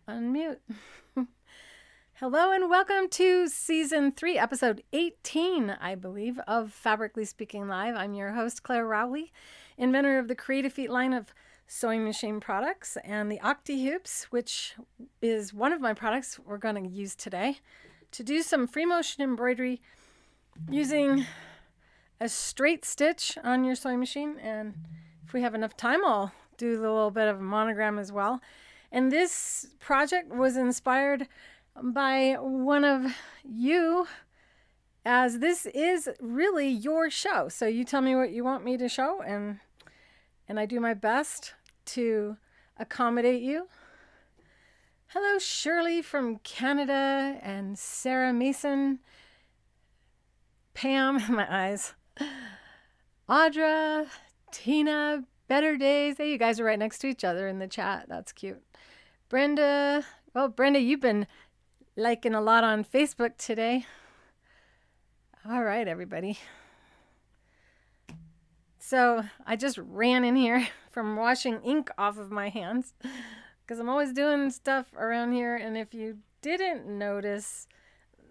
Unmute. Hello and welcome to Season 3, Episode 18, I believe, of Fabrically Speaking Live. I'm your host, Clare Rowley, inventor of the Creative Feet line of sewing machine products and the Octi-Hoops, which is one of my products we're going to use today to do some free-motion embroidery using a straight stitch on your sewing machine. And if we have enough time, I'll do a little bit of a monogram as well. And this project was inspired by one of you, as this is really your show. So you tell me what you want me to show, and I do my best to accommodate you. Hello, Shirley from Canada, and Sarah Mason, Pam, my eyes, Audra, Tina, Better Days. Hey, you guys are right next to each other in the chat. That's cute. Brenda, well, Brenda, you've been liking a lot on Facebook today. All right, everybody. So I just ran in here from washing ink off of my hands because I'm always doing stuff around here. And if you didn't notice,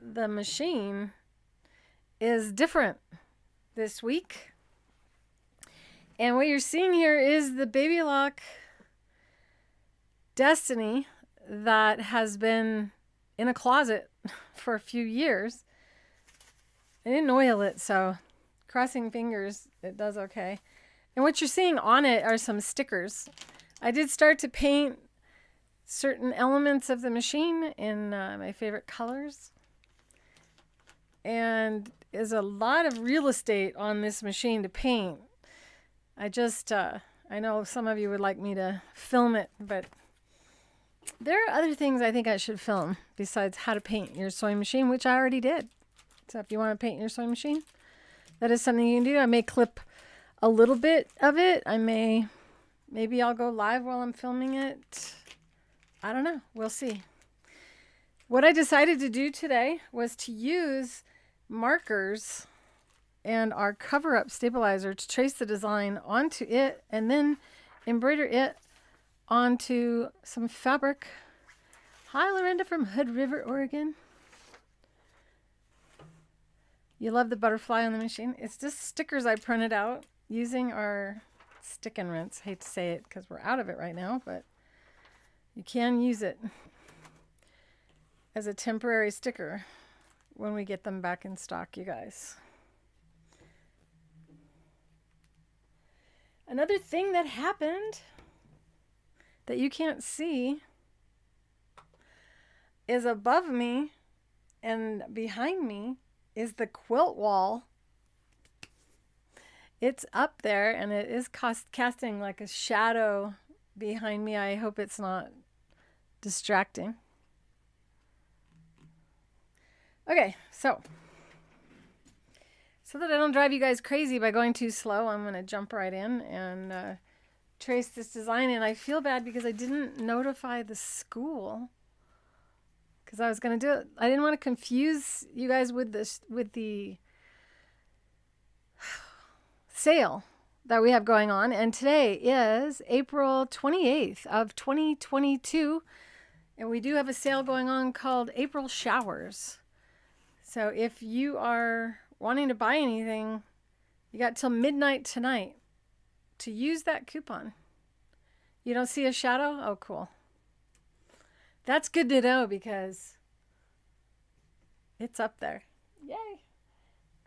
the machine is different this week. And what you're seeing here is the Baby Lock Destiny that has been in a closet for a few years. I didn't oil it, so crossing fingers, it does okay. And what you're seeing on it are some stickers. I did start to paint certain elements of the machine in my favorite colors. And there's a lot of real estate on this machine to paint. I know some of you would like me to film it, but there are other things I think I should film besides how to paint your sewing machine, which I already did. So if you want to paint your sewing machine, that is something you can do. I may clip a little bit of it. Maybe I'll go live while I'm filming it. I don't know. We'll see. What I decided to do today was to use markers and our cover-up stabilizer to trace the design onto it and then embroider it onto some fabric. Hi, Lorinda from Hood River, Oregon. You love the butterfly on the machine? It's just stickers I printed out using our stick and rinse. Hate to say it because we're out of it right now, but you can use it as a temporary sticker when we get them back in stock, you guys. Another thing that happened that you can't see is above me and behind me is the quilt wall. It's up there and it is casting like a shadow behind me. I hope it's not distracting. Okay, so that I don't drive you guys crazy by going too slow, I'm going to jump right in and trace this design. And I feel bad because I didn't notify the school because I was going to do it. I didn't want to confuse you guys with the sale that we have going on. And today is April 28th of 2022. And we do have a sale going on called April Showers. So if you are wanting to buy anything, you got till midnight tonight to use that coupon. You don't see a shadow? Oh, cool. That's good to know because it's up there. Yay.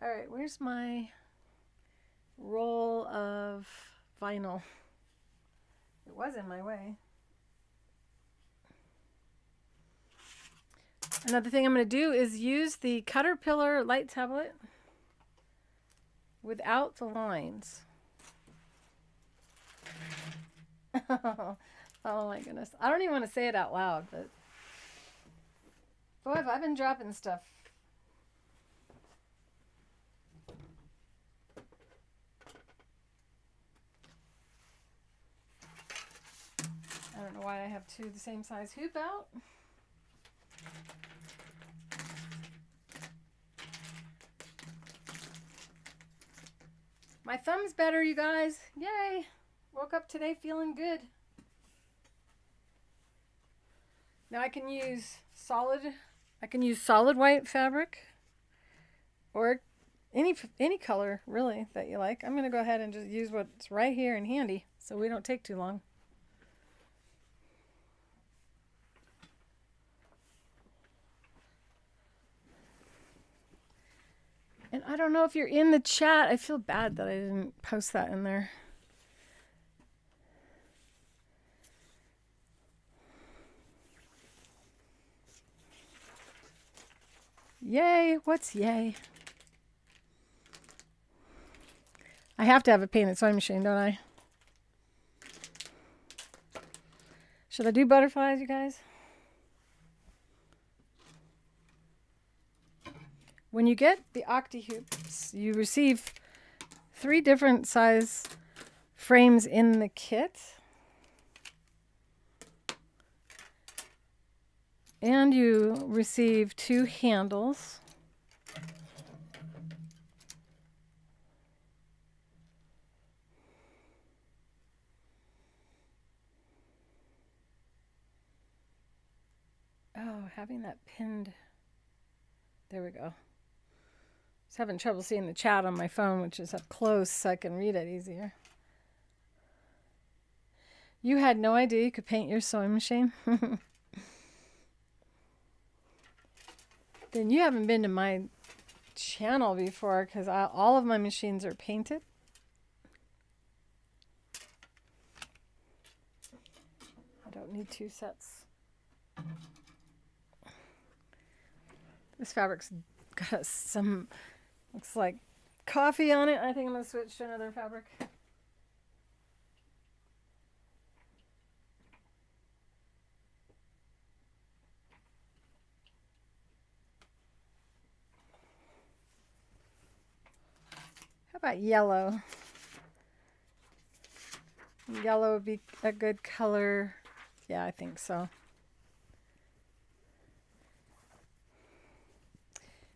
All right, where's my roll of vinyl? It was in my way. Another thing I'm going to do is use the Caterpillar light tablet without the lines. Oh my goodness. I don't even want to say it out loud, but boy, have I been dropping stuff. I don't know why I have two the same size hoop out. My thumb's better, you guys. Yay. Woke up today feeling good. Now I can use solid white fabric or any color really that you like. I'm going to go ahead and just use what's right here and handy so we don't take too long. And I don't know if you're in the chat. I feel bad that I didn't post that in there. Yay! What's yay? I have to have a painted sewing machine, don't I? Should I do butterflies, you guys? When you get the Octi-Hoops, you receive 3 different size frames in the kit. And you receive 2 handles. Oh, having that pinned. There we go. I was having trouble seeing the chat on my phone, which is up close, so I can read it easier. You had no idea you could paint your sewing machine? Then you haven't been to my channel before, because all of my machines are painted. I don't need 2 sets. This fabric's got some, looks like coffee on it. I think I'm going to switch to another fabric. How about yellow? Yellow would be a good color. Yeah, I think so.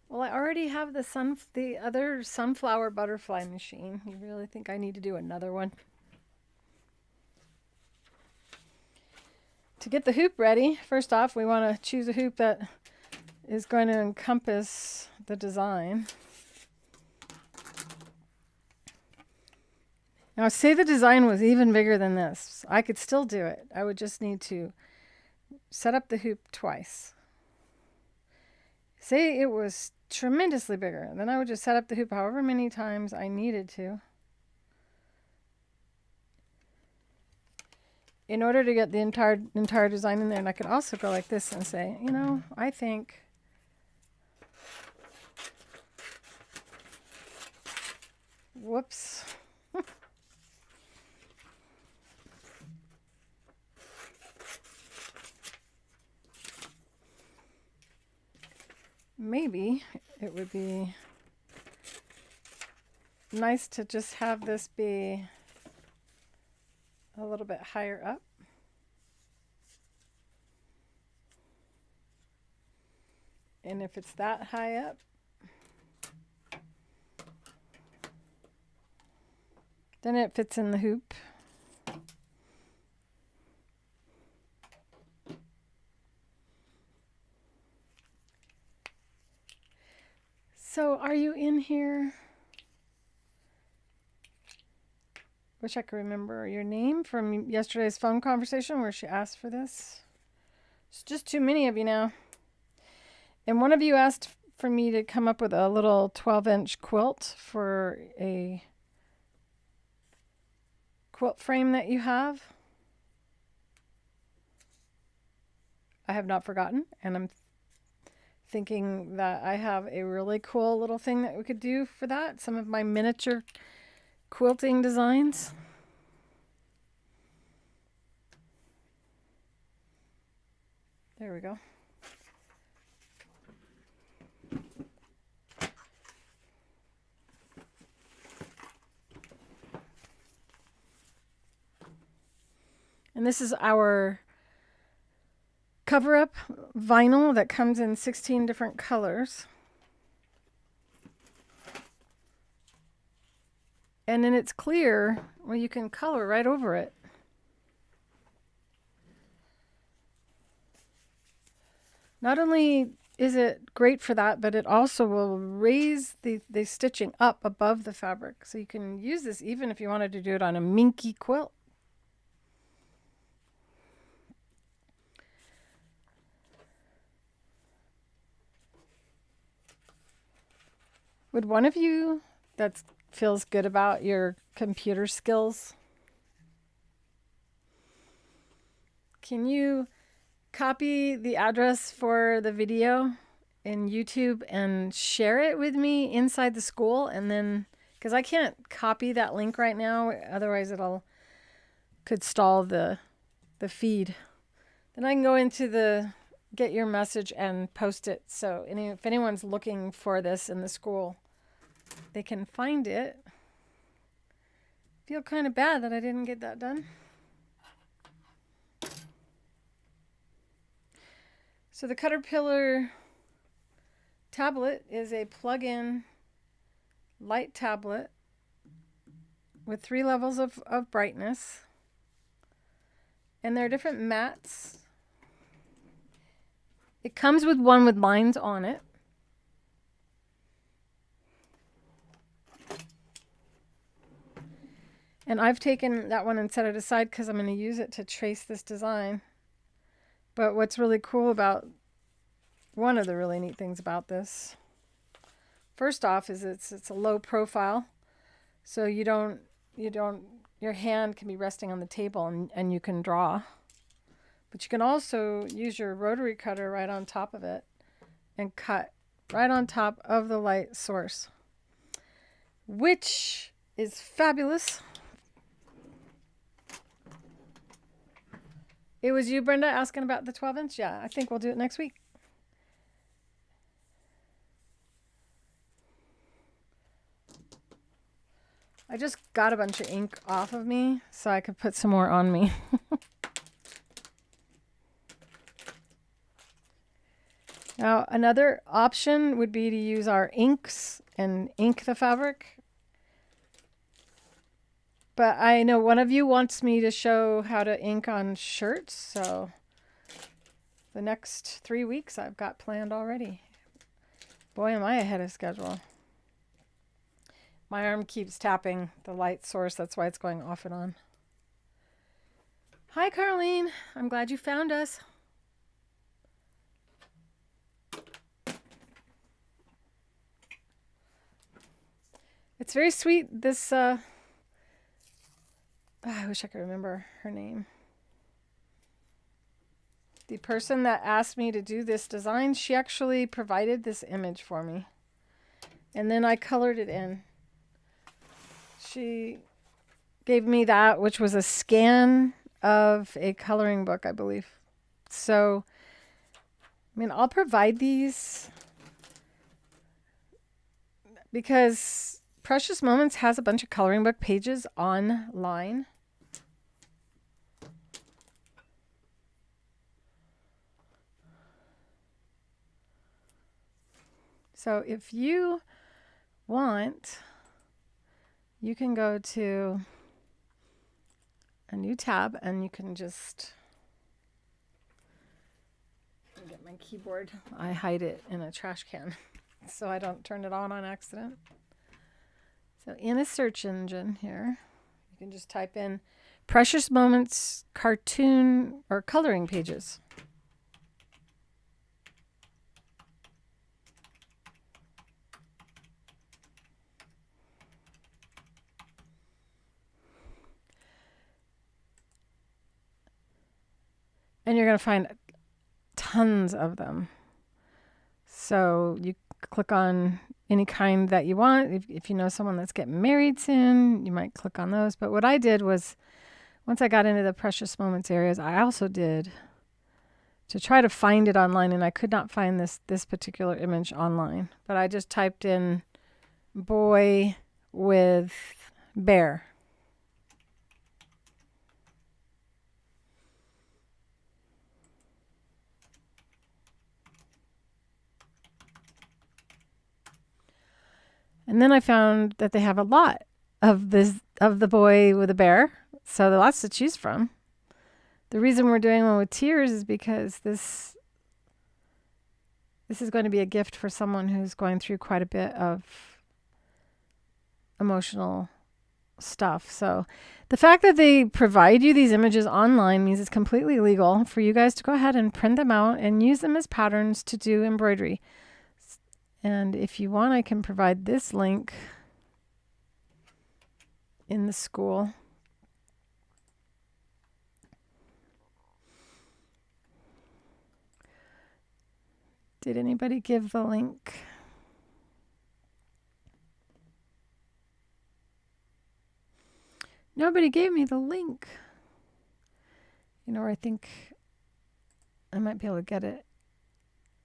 Well, I already have the other sunflower butterfly machine. You really think I need to do another one? To get the hoop ready, first off, we want to choose a hoop that is going to encompass the design. Now, say the design was even bigger than this. I could still do it. I would just need to set up the hoop twice. Say it was tremendously bigger. Then I would just set up the hoop however many times I needed to in order to get the entire design in there. And I could also go like this and say, you know, I think whoops. Maybe it would be nice to just have this be a little bit higher up. And if it's that high up, then it fits in the hoop. So are you in here? Wish I could remember your name from yesterday's phone conversation where she asked for this. It's just too many of you now. And one of you asked for me to come up with a little 12-inch quilt for a quilt frame that you have. I have not forgotten, and I'm thinking that I have a really cool little thing that we could do for that. Some of my miniature quilting designs. There we go. And this is our cover-up vinyl that comes in 16 different colors. And then it's clear, well, you can color right over it. Not only is it great for that, but it also will raise the stitching up above the fabric. So you can use this even if you wanted to do it on a minky quilt. Would one of you that feels good about your computer skills, can you copy the address for the video in YouTube and share it with me inside the school? And then, because I can't copy that link right now, otherwise could stall the feed. Then I can go into the get your message and post it. So if anyone's looking for this in the school, they can find it. Feel kind of bad that I didn't get that done. So the Caterpillar tablet is a plug-in light tablet with 3 levels of brightness. And there are different mats. It comes with one with lines on it. And I've taken that one and set it aside because I'm going to use it to trace this design. But what's really cool about, one of the really neat things about this, first off, is it's a low profile. So your hand can be resting on the table and you can draw. But you can also use your rotary cutter right on top of it and cut right on top of the light source, which is fabulous. It was you, Brenda, asking about the 12-inch? Yeah, I think we'll do it next week. I just got a bunch of ink off of me so I could put some more on me. Now, another option would be to use our inks and ink the fabric. But I know one of you wants me to show how to ink on shirts, so the next 3 weeks I've got planned already. Boy, am I ahead of schedule. My arm keeps tapping the light source, that's why it's going off and on. Hi, Carlene. I'm glad you found us. It's very sweet, this I wish I could remember her name. The person that asked me to do this design, she actually provided this image for me. And then I colored it in. She gave me that, which was a scan of a coloring book, I believe. So, I mean, I'll provide these because Precious Moments has a bunch of coloring book pages online. So if you want, you can go to a new tab and you can just get my keyboard. I hide it in a trash can so I don't turn it on accident. So in a search engine here, you can just type in Precious Moments cartoon or coloring pages. And you're going to find tons of them. So you click on any kind that you want. If you know someone that's getting married soon, you might click on those. But what I did was, once I got into the Precious Moments areas, I also did to try to find it online, and I could not find this particular image online. But I just typed in boy with bear. And then I found that they have a lot of the boy with a bear. So there are lots to choose from. The reason we're doing one with tears is because this this is going to be a gift for someone who's going through quite a bit of emotional stuff. So the fact that they provide you these images online means it's completely legal for you guys to go ahead and print them out and use them as patterns to do embroidery. And if you want, I can provide this link in the school. Did anybody give the link? Nobody gave me the link. You know, I think I might be able to get it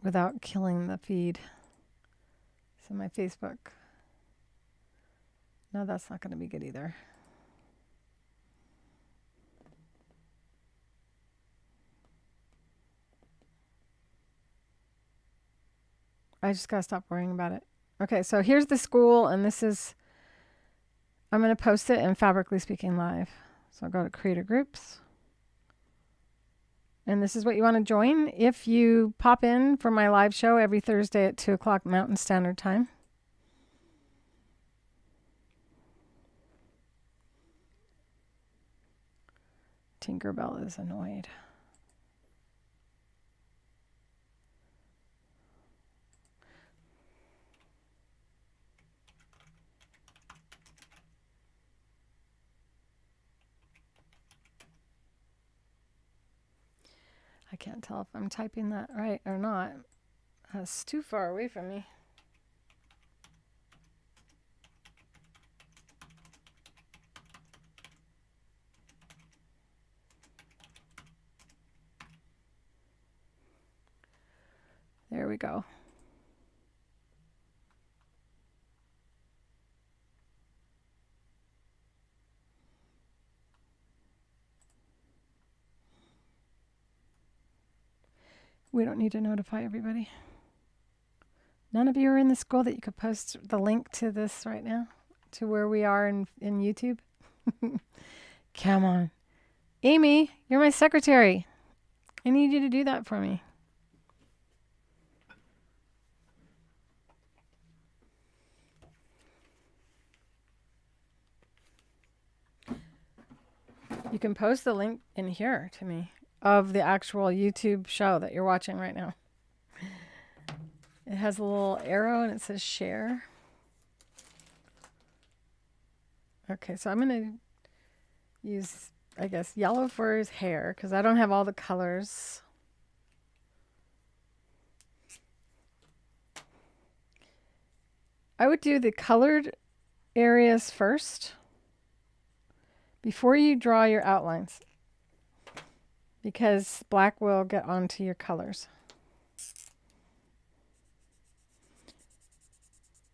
without killing the feed. So my Facebook. No, that's not going to be good either. I just got to stop worrying about it. Okay, so here's the school, and this is, I'm going to post it in Fabrically Speaking Live. So I'll go to Creator Groups. And this is what you want to join if you pop in for my live show every Thursday at 2 o'clock Mountain Standard Time. Tinkerbell is annoyed. I can't tell if I'm typing that right or not. It's too far away from me. There we go. We don't need to notify everybody. None of you are in the school that you could post the link to this right now, to where we are in YouTube. Come on. Amy, you're my secretary. I need you to do that for me. You can post the link in here to me of the actual YouTube show that you're watching right now. It has a little arrow and it says share. Okay, so I'm going to use, I guess, yellow for his hair because I don't have all the colors. I would do the colored areas first before you draw your outlines, because black will get onto your colors.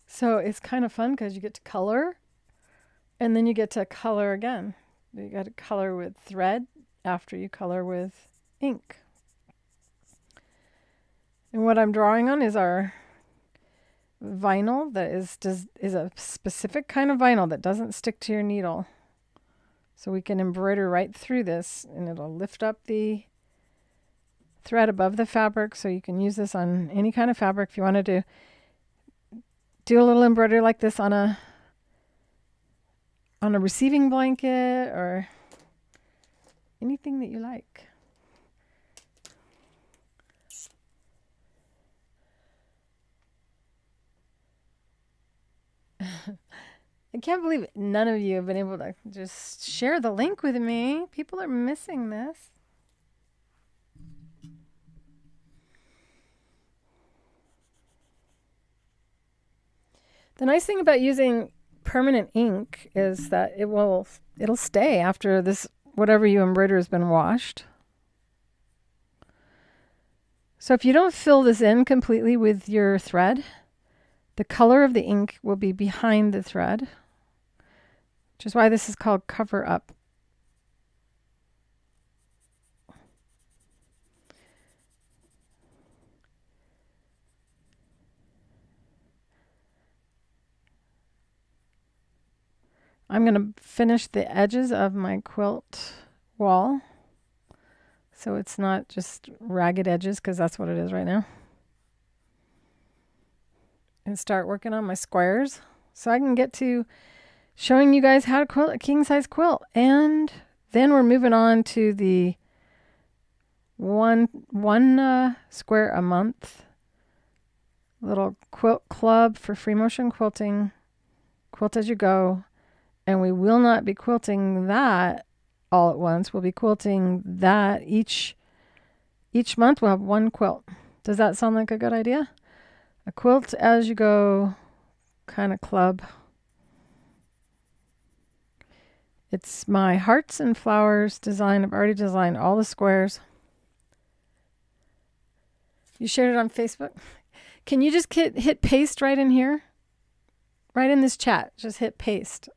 So it's kind of fun because you get to color and then you get to color again. You got to color with thread after you color with ink. And what I'm drawing on is our vinyl that is a specific kind of vinyl that doesn't stick to your needle. So we can embroider right through this and it'll lift up the thread above the fabric. So you can use this on any kind of fabric. If you want to do a little embroidery like this on a receiving blanket or anything that you like. I can't believe none of you have been able to just share the link with me. People are missing this. The nice thing about using permanent ink is that it'll stay after this, whatever you embroider has been washed. So if you don't fill this in completely with your thread, the color of the ink will be behind the thread, which is why this is called cover up. I'm going to finish the edges of my quilt wall so it's not just ragged edges, because that's what it is right now. and start working on my squares so I can get to showing you guys how to quilt a king size quilt. And then we're moving on to the one square a month little quilt club for Free-motion quilting, quilt as you go. And we will not be quilting that all at once. We'll be quilting that each month. We'll have one quilt. Does that sound like a good idea? A quilt as you go kind of club. It's my hearts and flowers design. I've already designed all the squares. You shared it on Facebook. Can you just hit paste right in here? Right in this chat. Just hit paste.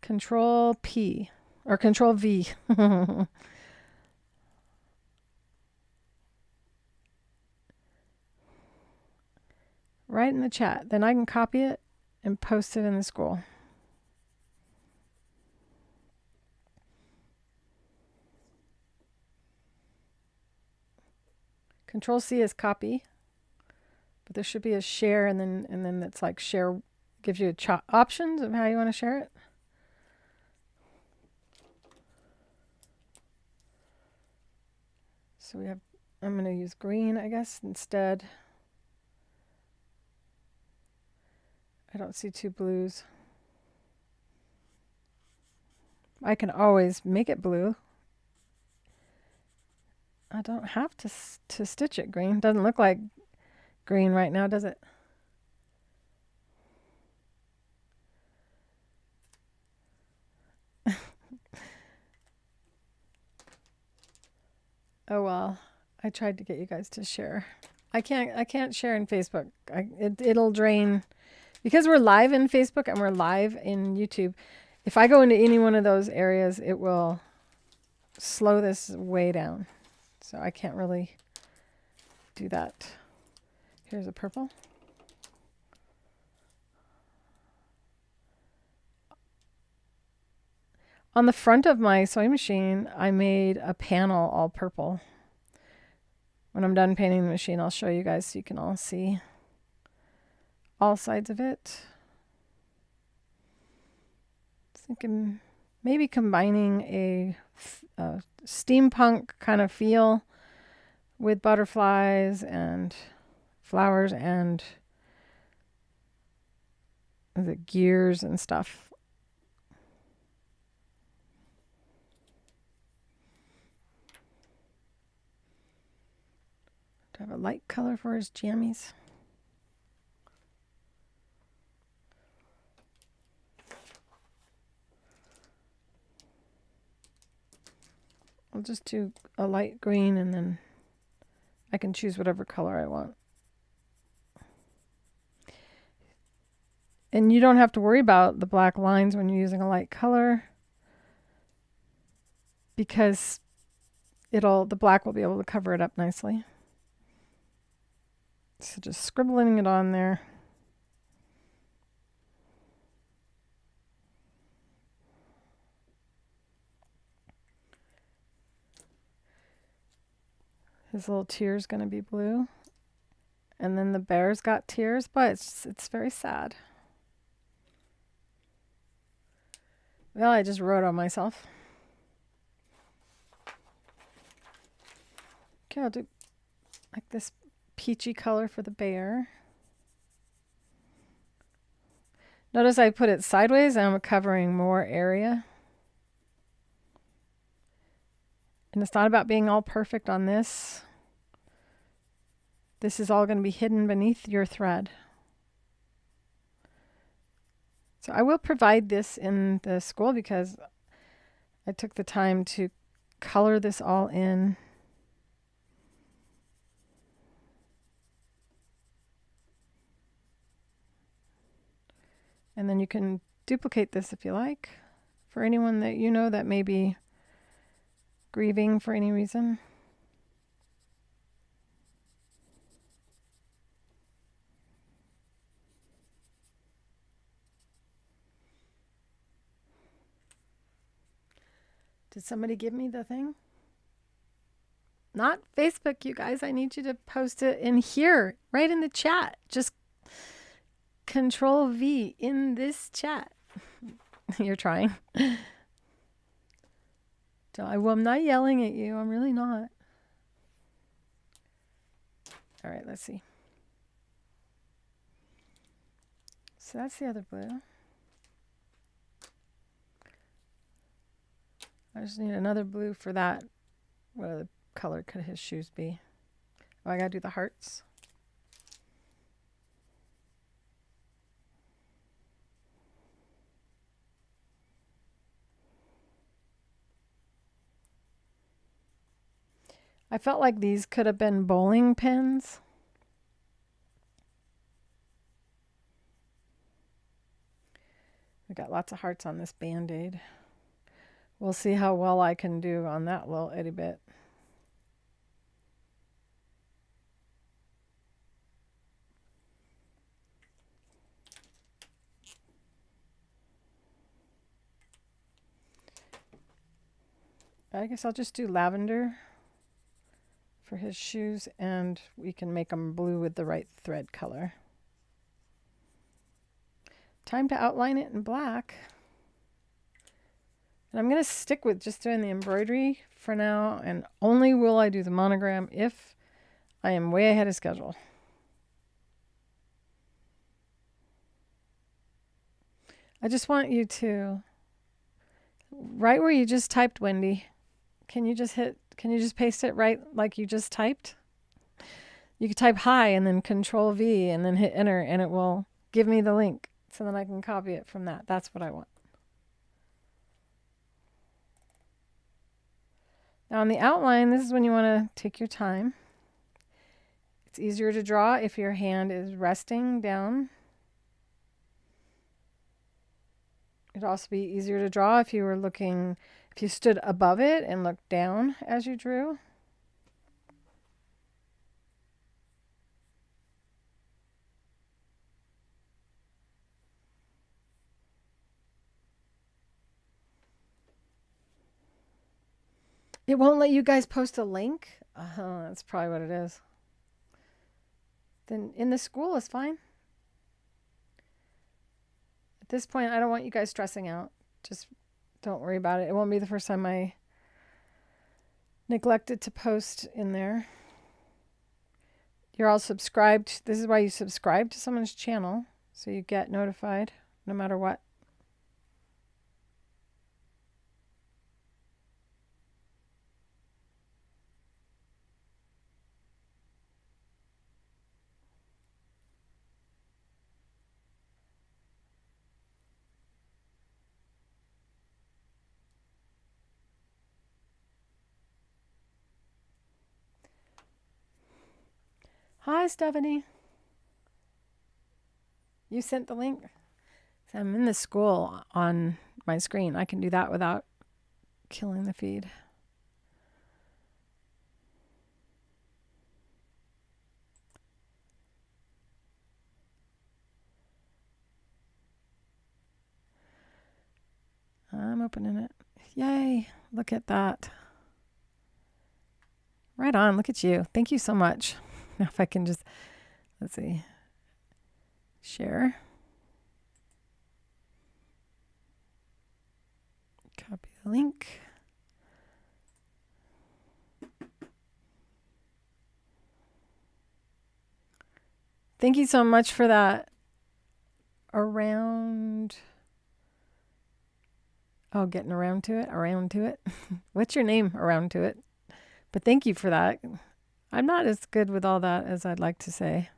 Control P or Control V. Right in the chat. Then I can copy it and post it in the school. Control C is copy, but there should be a share, and then it's like share gives you options of how you want to share it. So we have, I'm going to use green, I guess, instead. I don't see two blues. I can always make it blue. I don't have to stitch it green. Doesn't look like green right now, does it? Oh well, I tried to get you guys to share. I can't share in Facebook. It'll drain because we're live in Facebook and we're live in YouTube. If I go into any one of those areas, it will slow this way down. So I can't really do that. Here's a purple. On the front of my sewing machine, I made a panel all purple. When I'm done painting the machine, I'll show you guys so you can all see all sides of it. Thinking maybe combining a steampunk kind of feel with butterflies and flowers and the gears and stuff. Do I have a light color for his jammies? I'll just do a light green and then I can choose whatever color I want. And you don't have to worry about the black lines when you're using a light color because the black will be able to cover it up nicely. So just scribbling it on there. His little tear's going to be blue. And then the bear's got tears, but it's very sad. Well, I just wrote on myself. Okay, I'll do like this peachy color for the bear. Notice I put it sideways and I'm covering more area. And it's not about being all perfect on this. This is all going to be hidden beneath your thread. So I will provide this in the school because I took the time to color this all in. And then you can duplicate this if you like for anyone that you know that may be grieving for any reason. Did somebody give me the thing? Not Facebook, you guys. I need you to post it in here, right in the chat. Just Control V in this chat. You're trying. I'm not yelling at you. I'm really not. All right, let's see. So that's the other blue. I just need another blue for that. What other color could his shoes be? Oh, I gotta do the hearts. I felt like these could have been bowling pins. We got lots of hearts on this Band-Aid. We'll see how well I can do on that little itty bit. I guess I'll just do lavender for his shoes, and we can make them blue with the right thread color. Time to outline it in black. And I'm going to stick with just doing the embroidery for now, and only will I do the monogram if I am way ahead of schedule. I just want you to, right where you just typed, Wendy, can you just paste it right like you just typed? You could type hi and then Control V and then hit enter, and it will give me the link so then I can copy it from that. That's what I want. Now on the outline, this is when you want to take your time. It's easier to draw if your hand is resting down. It'd also be easier to draw if you were looking, if you stood above it and looked down as you drew. It won't let you guys post a link? That's probably what it is. Then in the school is fine. At this point, I don't want you guys stressing out. Just don't worry about it. It won't be the first time I neglected to post in there. You're all subscribed. This is why you subscribe to someone's channel, so you get notified no matter what. Hi, Stephanie. You sent the link? I'm in the school on my screen. I can do that without killing the feed. I'm opening it. Yay, look at that. Right on, look at you. Thank you so much. Now if I can just, let's see, share. Copy the link. Thank you so much for that. Getting around to it. What's your name? Around to it. But thank you for that. I'm not as good with all that as I'd like to say.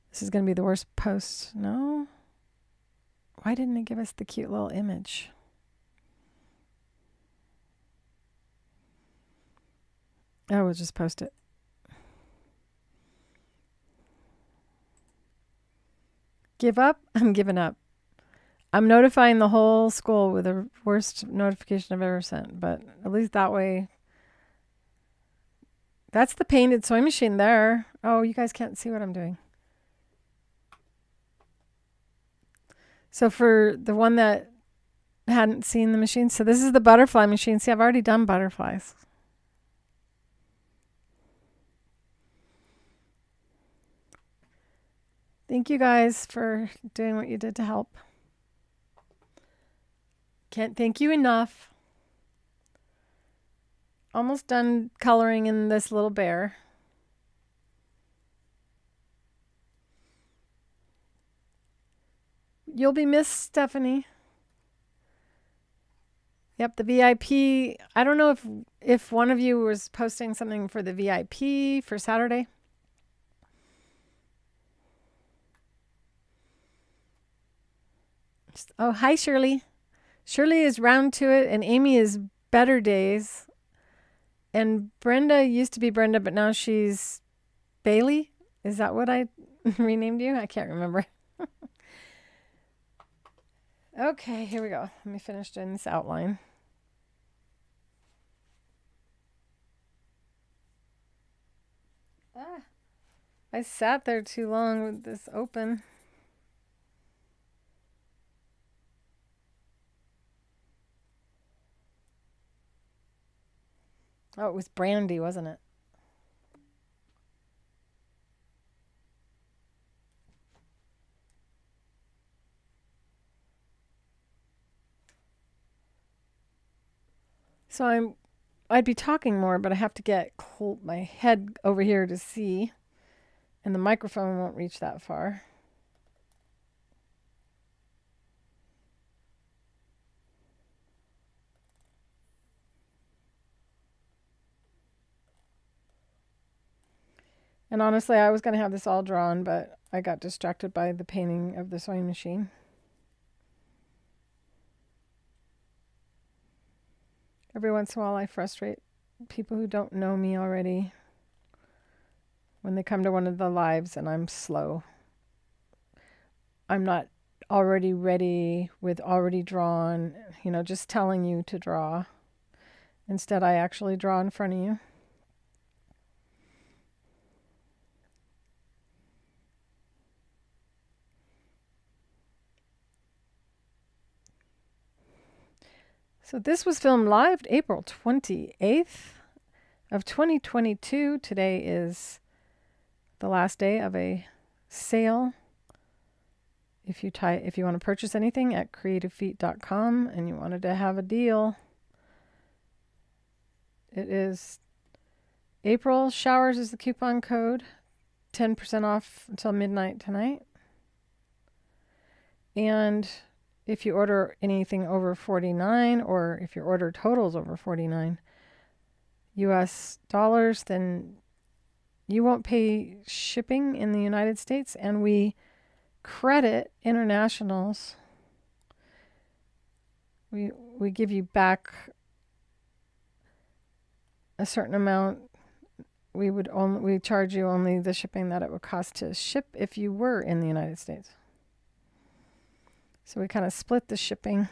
This is going to be the worst post. No? Why didn't it give us the cute little image? Oh, we'll just post it. Give up? I'm giving up. I'm notifying the whole school with the worst notification I've ever sent, but at least that way. That's the painted sewing machine there. Oh, you guys can't see what I'm doing. So for the one that hadn't seen the machine, so this is the butterfly machine. See, I've already done butterflies. Thank you guys for doing what you did to help. Can't thank you enough. Almost done coloring in this little bear. You'll be missed, Stephanie. Yep, the VIP. I don't know if one of you was posting something for the VIP for Saturday. Oh, hi, Shirley. Shirley is round to it, and Amy is Better Days. And Brenda used to be Brenda, but now she's Bailey. Is that what I renamed you? I can't remember. Okay, here we go. Let me finish doing this outline. I sat there too long with this open. Oh, it was brandy, wasn't it? So I'd be talking more, but I have to get my head over here to see, and the microphone won't reach that far. And honestly, I was going to have this all drawn, but I got distracted by the painting of the sewing machine. Every once in a while, I frustrate people who don't know me already when they come to one of the lives and I'm slow. I'm not already ready with already drawn, just telling you to draw. Instead, I actually draw in front of you. So this was filmed live April 28th of 2022. Today is the last day of a sale. If you want to purchase anything at creativefeet.com and you wanted to have a deal, it is April Showers is the coupon code, 10% off until midnight tonight. And if you order anything over $49, or if your order totals over $49 US dollars, then you won't pay shipping in the United States, and we credit internationals. We give you back a certain amount. We charge you only the shipping that it would cost to ship if you were in the United States. So we kind of split the shipping.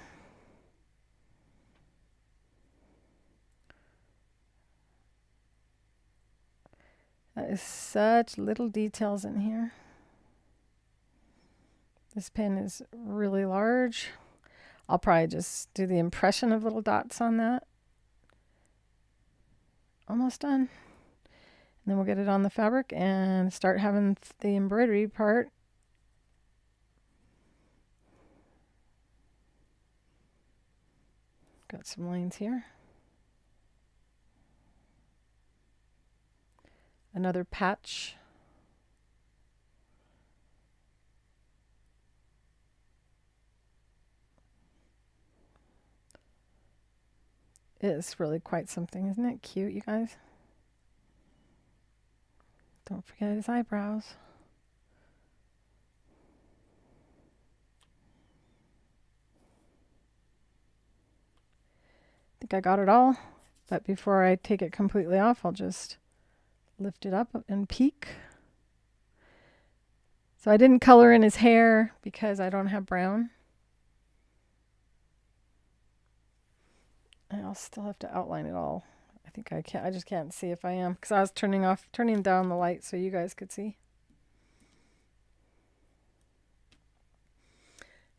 That is such little details in here. This pen is really large. I'll probably just do the impression of little dots on that. Almost done. And then we'll get it on the fabric and start having the embroidery part. Got some lines here. Another patch. It is really quite something, isn't it? Cute, you guys. Don't forget his eyebrows. I think I got it all, but before I take it completely off, I'll just lift it up and peek. So I didn't color in his hair because I don't have brown. I'll still have to outline it all. I think I just can't see if I am, because I was turning down the light so you guys could see.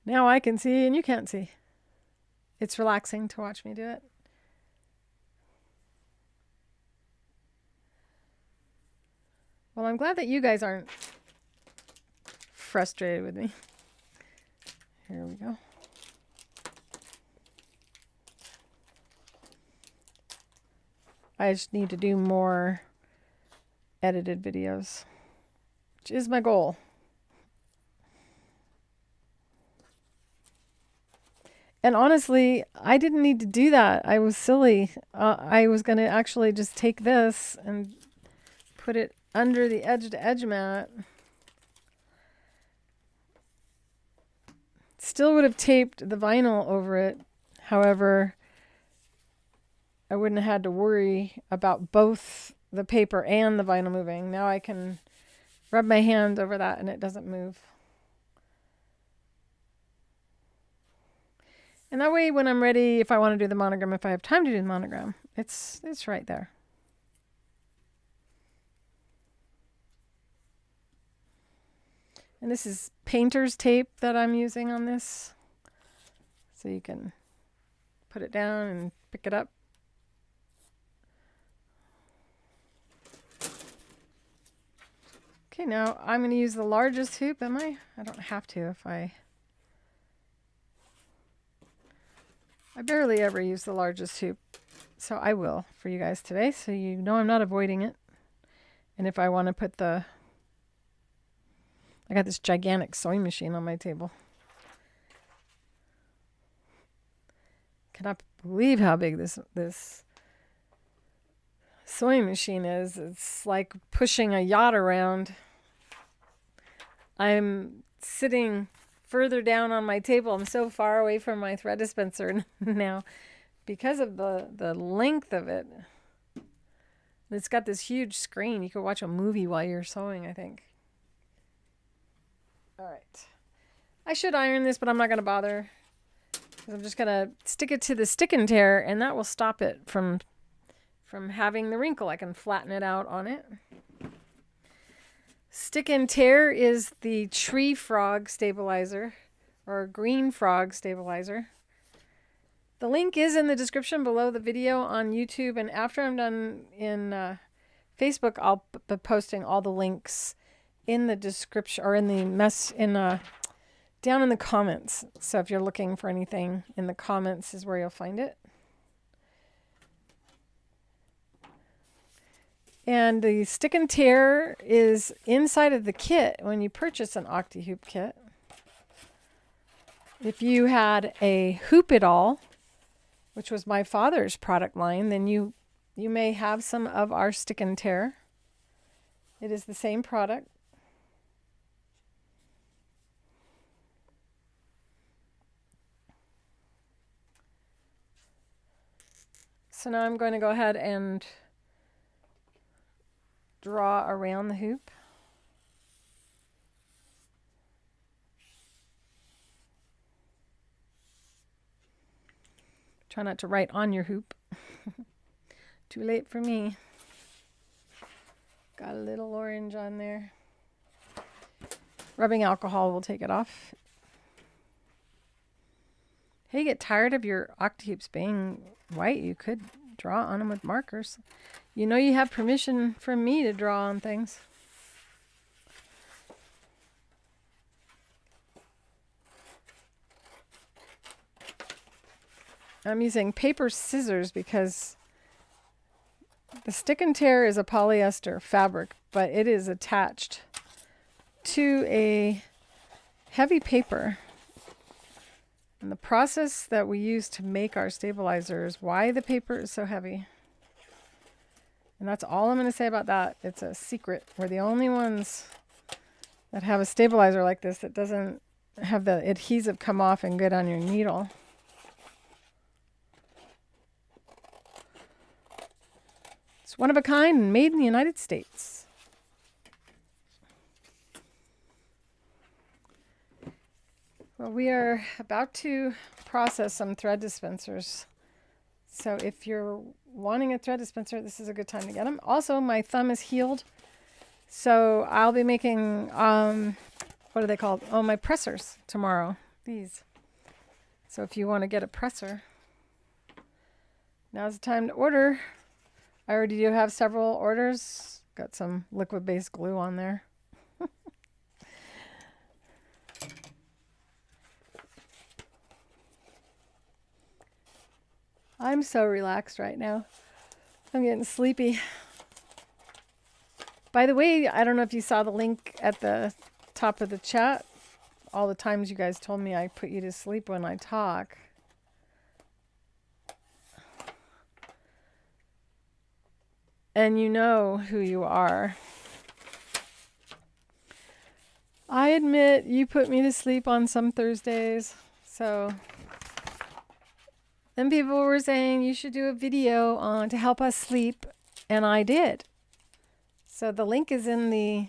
Now I can see and you can't see. It's relaxing to watch me do it. Well, I'm glad that you guys aren't frustrated with me. Here we go. I just need to do more edited videos, which is my goal. And honestly, I didn't need to do that. I was silly. I was going to actually just take this and put it under the edge-to-edge mat. Still would have taped the vinyl over it. However, I wouldn't have had to worry about both the paper and the vinyl moving. Now I can rub my hand over that and it doesn't move. And that way, when I'm ready, if I want to do the monogram, if I have time to do the monogram, it's right there. And this is painter's tape that I'm using on this. So you can put it down and pick it up. Okay, now I'm going to use the largest hoop, am I? I don't have to if I barely ever use the largest hoop, so I will for you guys today, so you know I'm not avoiding it. And if I want to put I got this gigantic sewing machine on my table. Cannot believe how big this sewing machine is. It's like pushing a yacht around. I'm sitting further down on my table. I'm so far away from my thread dispenser now because of the length of it. And it's got this huge screen. You could watch a movie while you're sewing, I think. All right. I should iron this, but I'm not going to bother. I'm just going to stick it to the stick and tear, and that will stop it from having the wrinkle. I can flatten it out on it. Stick and tear is the tree frog stabilizer or green frog stabilizer. The link is in the description below the video on YouTube, and after I'm done in Facebook, I'll be posting all the links in the description or in the down in the comments. So if you're looking for anything in the comments is where you'll find it. And the stick and tear is inside of the kit when you purchase an Octi-Hoop kit. If you had a Hoop It All, which was my father's product line, then you may have some of our stick and tear. It is the same product. So now I'm going to go ahead and draw around the hoop. Try not to write on your hoop. Too late for me. Got a little orange on there. Rubbing alcohol will take it off. Hey, you get tired of your Octi-Hoops being white, you could draw on them with markers. You know you have permission from me to draw on things. I'm using paper scissors because the stick and tear is a polyester fabric, but it is attached to a heavy paper. And the process that we use to make our stabilizer is why the paper is so heavy. And that's all I'm going to say about that. It's a secret. We're the only ones that have a stabilizer like this that doesn't have the adhesive come off and get on your needle. It's one of a kind and made in the United States. Well, we are about to process some thread dispensers. So if you're wanting a thread dispenser, this is a good time to get them. Also, my thumb is healed. So I'll be making, what are they called? Oh, my pressers tomorrow. These. So if you want to get a presser, now's the time to order. I already do have several orders. Got some liquid-based glue on there. I'm so relaxed right now. I'm getting sleepy. By the way, I don't know if you saw the link at the top of the chat. All the times you guys told me I put you to sleep when I talk. And you know who you are. I admit you put me to sleep on some Thursdays. So then people were saying you should do a video on to help us sleep. And I did. So the link is in the,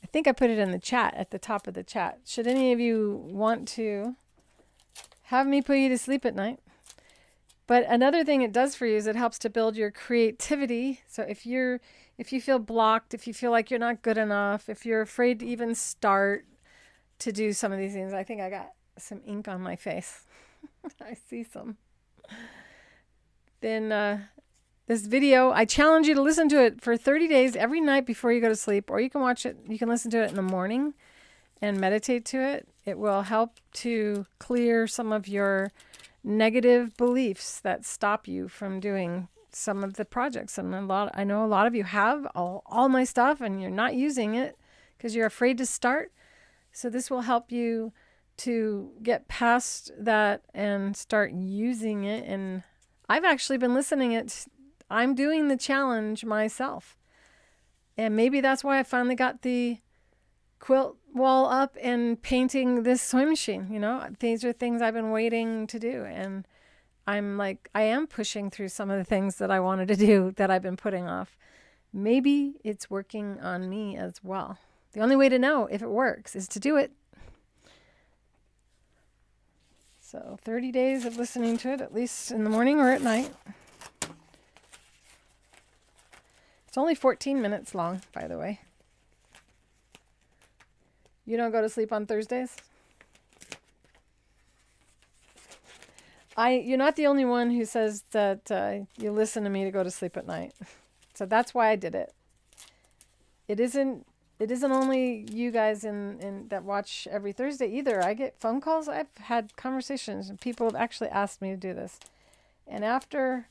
I think I put it in the chat at the top of the chat. Should any of you want to have me put you to sleep at night? But another thing it does for you is it helps to build your creativity. So if you feel blocked, if you feel like you're not good enough, if you're afraid to even start to do some of these things, I think I got some ink on my face. I see some. Then this video, I challenge you to listen to it for 30 days every night before you go to sleep, or you can watch it, you can listen to it in the morning and meditate to it. It will help to clear some of your negative beliefs that stop you from doing some of the projects. And I know a lot of you have all my stuff and you're not using it because you're afraid to start. So this will help you to get past that and start using it. And I've actually been listening it. I'm doing the challenge myself. And maybe that's why I finally got the quilt wall up and painting this sewing machine. You know, these are things I've been waiting to do. And I am pushing through some of the things that I wanted to do that I've been putting off. Maybe it's working on me as well. The only way to know if it works is to do it. So 30 days of listening to it, at least in the morning or at night. It's only 14 minutes long, by the way. You don't go to sleep on Thursdays? You're not the only one who says that you listen to me to go to sleep at night. So that's why I did it. It isn't only you guys in that watch every Thursday either. I get phone calls. I've had conversations and people have actually asked me to do this. And after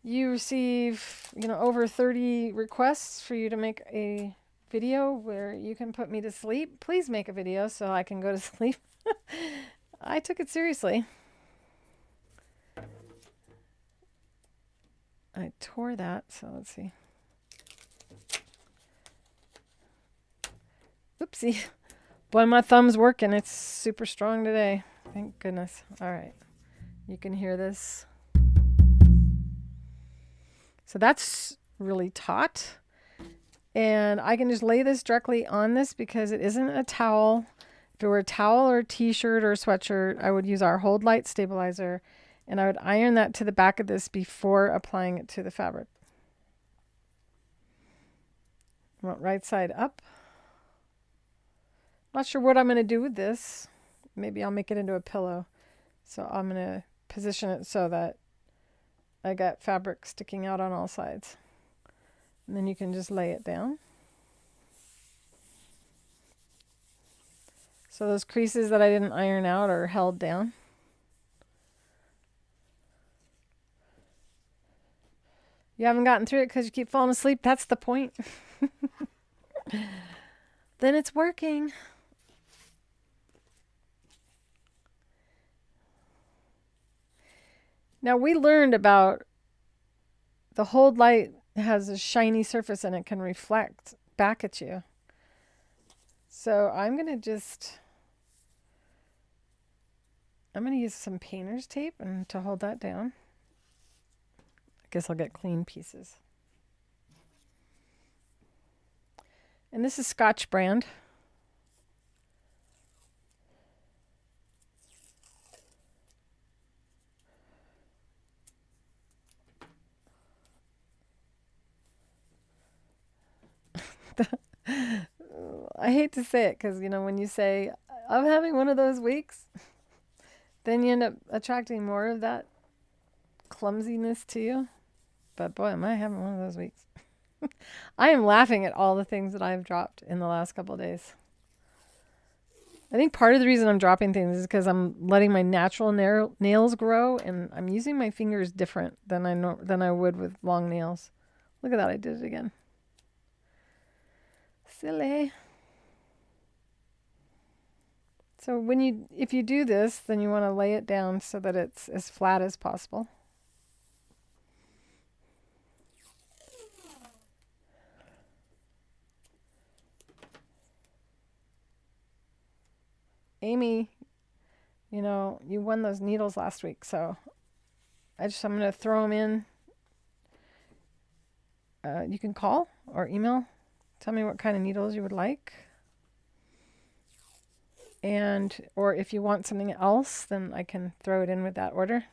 you receive, over 30 requests for you to make a video where you can put me to sleep, please make a video so I can go to sleep. I took it seriously. I tore that, so let's see. Oopsie. Boy, my thumb's working. It's super strong today. Thank goodness. All right. You can hear this. So that's really taut. And I can just lay this directly on this because it isn't a towel. If it were a towel or a t-shirt or a sweatshirt, I would use our Hold Light stabilizer and I would iron that to the back of this before applying it to the fabric. I want right side up. Not sure what I'm going to do with this. Maybe I'll make it into a pillow. So I'm going to position it so that I got fabric sticking out on all sides. And then you can just lay it down. So those creases that I didn't iron out are held down. You haven't gotten through it because you keep falling asleep. That's the point. Then it's working. Now we learned about the Hold Light has a shiny surface and it can reflect back at you. So I'm going to use some painter's tape and to hold that down. I guess I'll get clean pieces. And this is Scotch brand. I hate to say it because, when you say, I'm having one of those weeks, then you end up attracting more of that clumsiness to you. But boy, am I having one of those weeks. I am laughing at all the things that I've dropped in the last couple of days. I think part of the reason I'm dropping things is because I'm letting my natural nails grow, and I'm using my fingers different than I would with long nails. Look at that, I did it again. Silly. So if you do this, then you want to lay it down so that it's as flat as possible. Amy, you know, you won those needles last week, so I'm going to throw them in. You can call or email. Tell me what kind of needles you would like. Or if you want something else, then I can throw it in with that order.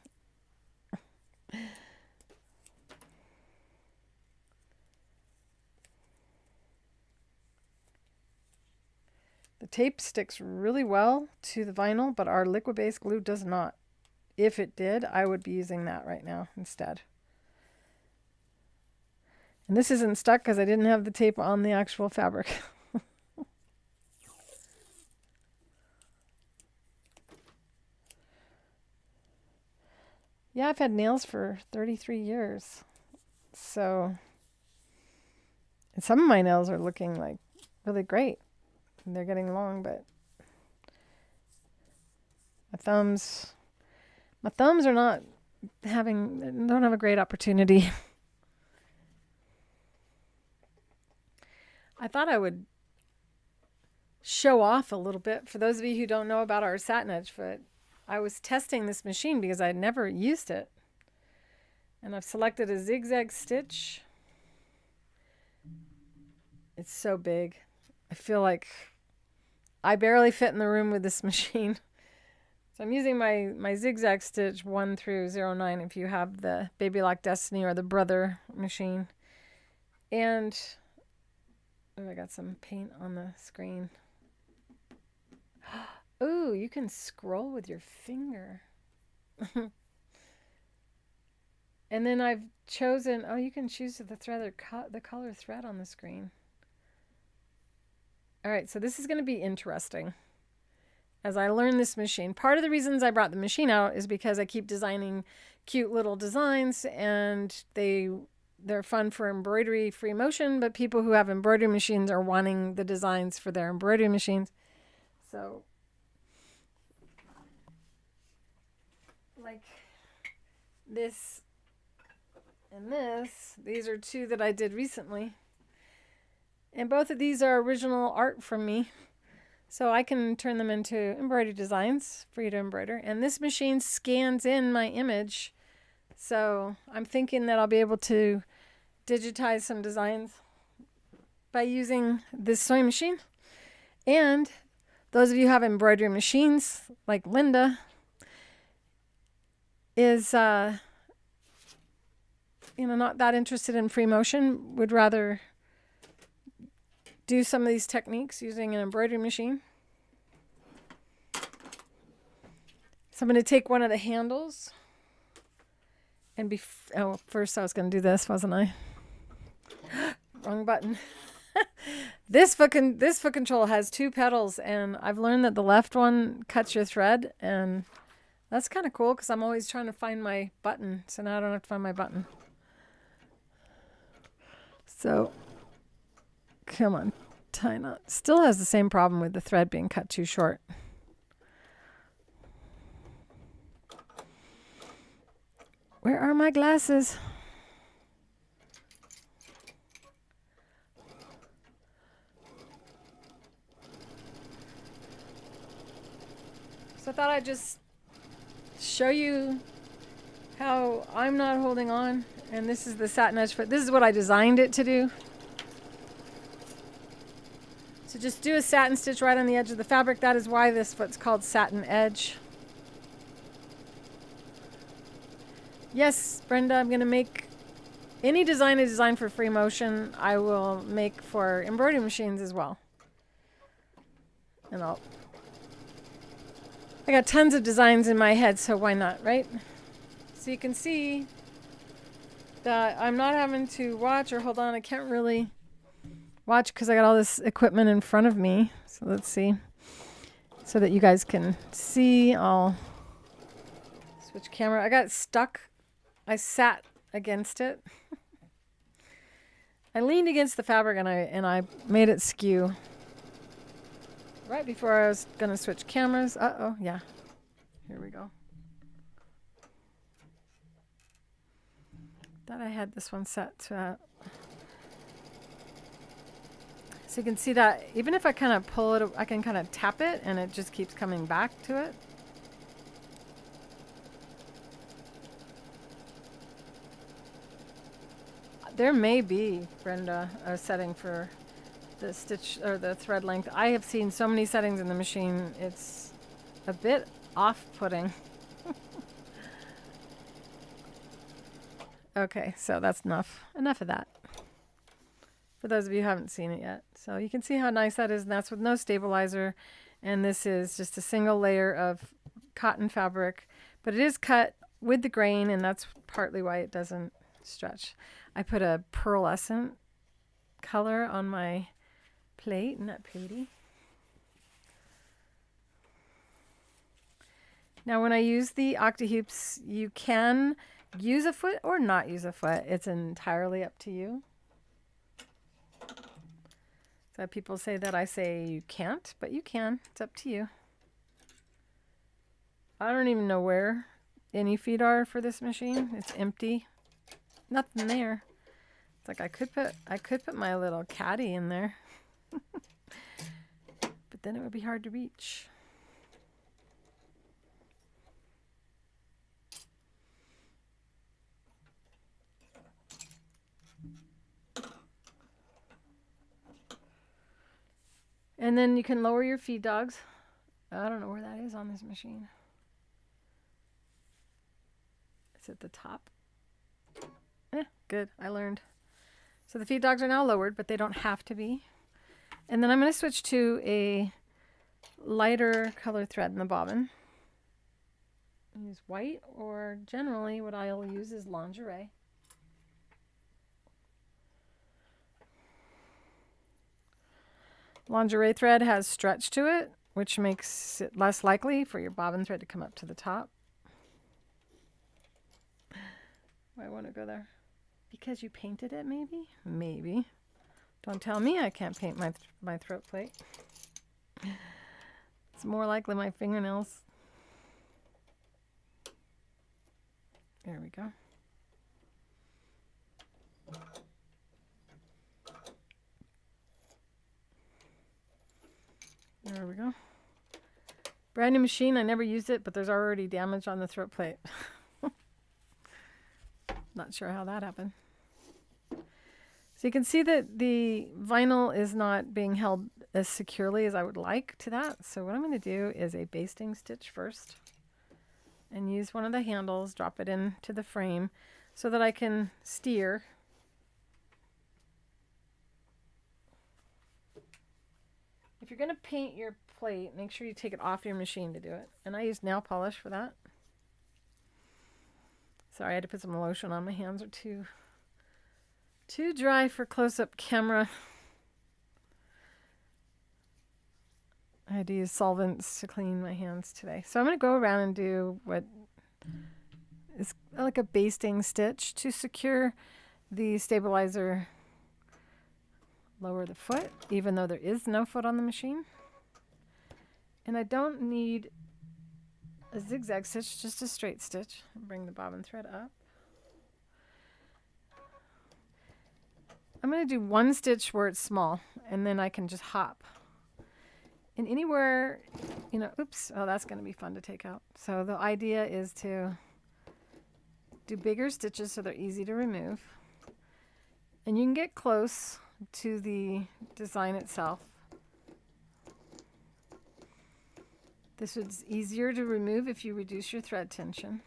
The tape sticks really well to the vinyl, but our liquid-based glue does not. If it did, I would be using that right now instead. And this isn't stuck because I didn't have the tape on the actual fabric. Yeah, I've had nails for 33 years. So, and some of my nails are looking like really great. They're getting long, but my thumbs are not don't have a great opportunity. I thought I would show off a little bit for those of you who don't know about our satin edge foot. I was testing this machine because I'd never used it. And I've selected a Zigzag Stitch. It's so big. I feel like I barely fit in the room with this machine. So I'm using my Zigzag Stitch 1 through 09 if you have the Baby Lock Destiny or the Brother machine. And oh, I got some paint on the screen. Ooh, you can scroll with your finger. And then I've chosen, you can choose the thread or the color thread on the screen. All right, so this is going to be interesting as I learn this machine. Part of the reasons I brought the machine out is because I keep designing cute little designs, and they're fun for embroidery free motion, but people who have embroidery machines are wanting the designs for their embroidery machines. So like this and this, these are two that I did recently. And both of these are original art from me. So I can turn them into embroidery designs for you to embroider. And this machine scans in my image. So I'm thinking that I'll be able to digitize some designs by using this sewing machine. And those of you who have embroidery machines, like Linda, is not that interested in free motion, would rather do some of these techniques using an embroidery machine. So I'm going to take one of the handles and first I was going to do this, wasn't I? Wrong button. This foot control has two pedals, and I've learned that the left one cuts your thread, and that's kind of cool because I'm always trying to find my button. So now I don't have to find my button. So, come on, tie knot. Still has the same problem with the thread being cut too short. Where are my glasses? So I thought I'd just show you how I'm not holding on. And this is the satin edge foot. This is what I designed it to do. So just do a satin stitch right on the edge of the fabric. That is why this foot's called satin edge. Yes, Brenda, I'm going to make any design I design for free motion, I will make for embroidery machines as well. And I got tons of designs in my head, so why not, right? So you can see that I'm not having to watch or hold on. I can't really watch because I got all this equipment in front of me. So let's see. so that you guys can see. I'll switch camera. I got stuck. I sat against it. I leaned against the fabric and I made it skew. Right before I was gonna switch cameras. Uh-oh, yeah. Here we go. Thought I had this one set to that. So you can see that even if I kind of pull it, I can kind of tap it and it just keeps coming back to it. There may be, Brenda, a setting for the stitch or the thread length. I have seen so many settings in the machine, it's a bit off-putting. Okay, so that's enough of that. For those of you who haven't seen it yet. So you can see how nice that is, and that's with no stabilizer. And this is just a single layer of cotton fabric, but it is cut with the grain, and that's partly why it doesn't stretch. I put a pearlescent color on my plate. Isn't that pretty? Now when I use the Octi-Hoops, you can use a foot or not use a foot. It's entirely up to you. So people say that I say you can't, but you can. It's up to you. I don't even know where any feet are for this machine. It's empty. Nothing there. It's like I could put my little caddy in there. But then it would be hard to reach. And then you can lower your feed dogs. I don't know where that is on this machine. It's at the top. Good, I learned. So the feed dogs are now lowered, but they don't have to be. And then I'm going to switch to a lighter color thread in the bobbin. Use white, or generally what I'll use is lingerie. Lingerie thread has stretch to it, which makes it less likely for your bobbin thread to come up to the top. Why won't it go there? Because you painted it, maybe? Maybe. Don't tell me I can't paint my throat plate. It's more likely my fingernails. There we go. There we go. Brand new machine. I never used it, but there's already damage on the throat plate. Not sure how that happened. So you can see that the vinyl is not being held as securely as I would like to that. So what I'm going to do is a basting stitch first and use one of the handles, drop it into the frame so that I can steer. If you're going to paint your plate, make sure you take it off your machine to do it. And I use nail polish for that. Sorry, I had to put some lotion on. My hands are too dry for close-up camera. I had to use solvents to clean my hands today. So I'm going to go around and do what is like a basting stitch to secure the stabilizer. Lower the foot, even though there is no foot on the machine. And I don't need a zigzag stitch, just a straight stitch. Bring the bobbin thread up. I'm going to do one stitch where it's small, and then I can just hop. And anywhere, you know, oops, oh, that's going to be fun to take out. So the idea is to do bigger stitches so they're easy to remove. And you can get close to the design itself. This is easier to remove if you reduce your thread tension,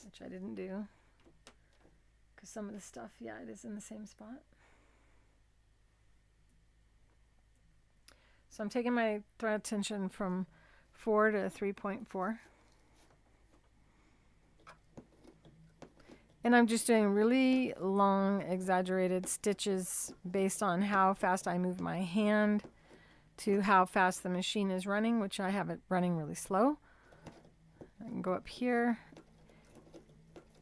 which I didn't do because some of the stuff, yeah, it is in the same spot. So I'm taking my thread tension from 4 to 3.4. And I'm just doing really long, exaggerated stitches based on how fast I move my hand, to how fast the machine is running, which I have it running really slow. I can go up here.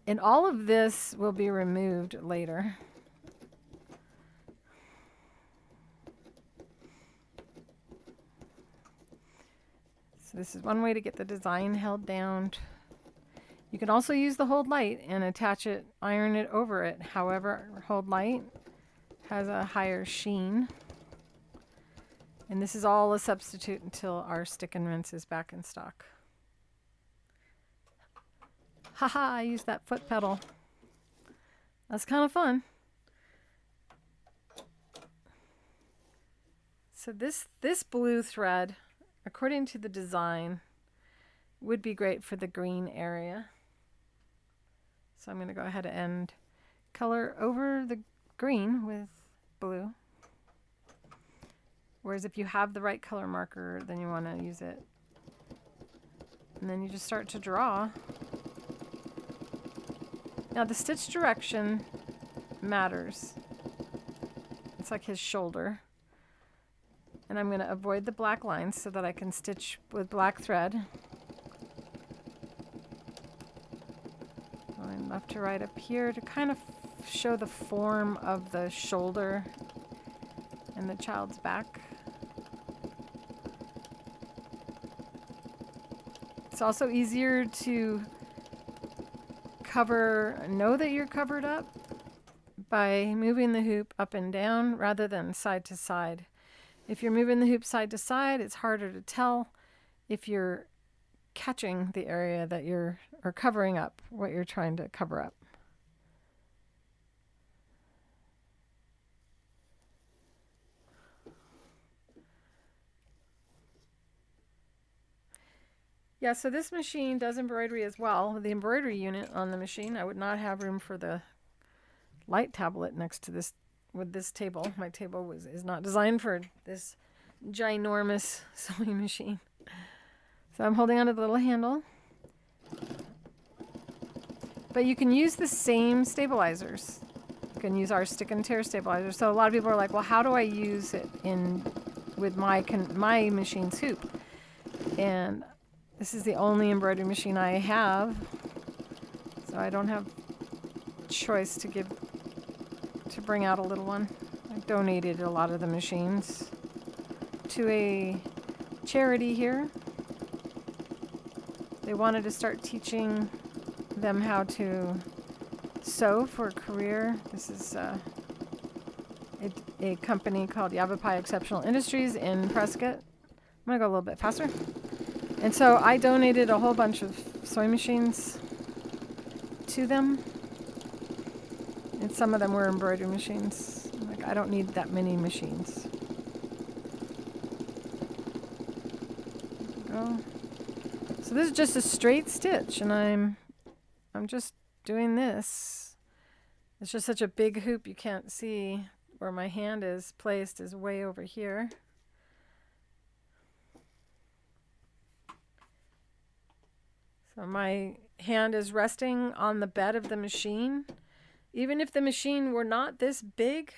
And all of this will be removed later. So this is one way to get the design held down. You can also use the hold light and attach it, iron it over it. However, hold light has a higher sheen. And this is all a substitute until our stick and rinse is back in stock. Haha, I used that foot pedal. That's kind of fun. So this blue thread, according to the design, would be great for the green area. So I'm going to go ahead and color over the green with blue. Whereas if you have the right color marker, then you want to use it. And then you just start to draw. Now the stitch direction matters. It's like his shoulder. And I'm going to avoid the black lines so that I can stitch with black thread. Going left to right up here to kind of show the form of the shoulder and the child's back. It's also easier to know that you're covered up by moving the hoop up and down rather than side to side. If you're moving the hoop side to side, it's harder to tell if you're catching the area that or covering up what you're trying to cover up. Yeah, so this machine does embroidery as well. The embroidery unit on the machine, I would not have room for the light tablet next to this with this table. My table is not designed for this ginormous sewing machine. So I'm holding onto the little handle. But you can use the same stabilizers. You can use our stick and tear stabilizer. So a lot of people are like, well, how do I use it with my machine's hoop? And this is the only embroidery machine I have, so I don't have choice to bring out a little one. I donated a lot of the machines to a charity here. They wanted to start teaching them how to sew for a career. This is a company called Yavapai Exceptional Industries in Prescott. I'm going to go a little bit faster. And so I donated a whole bunch of sewing machines to them. And some of them were embroidery machines. Like, I don't need that many machines. Go. So this is just a straight stitch, and I'm just doing this. It's just such a big hoop you can't see where my hand is placed is way over here. So my hand is resting on the bed of the machine. Even if the machine were not this big,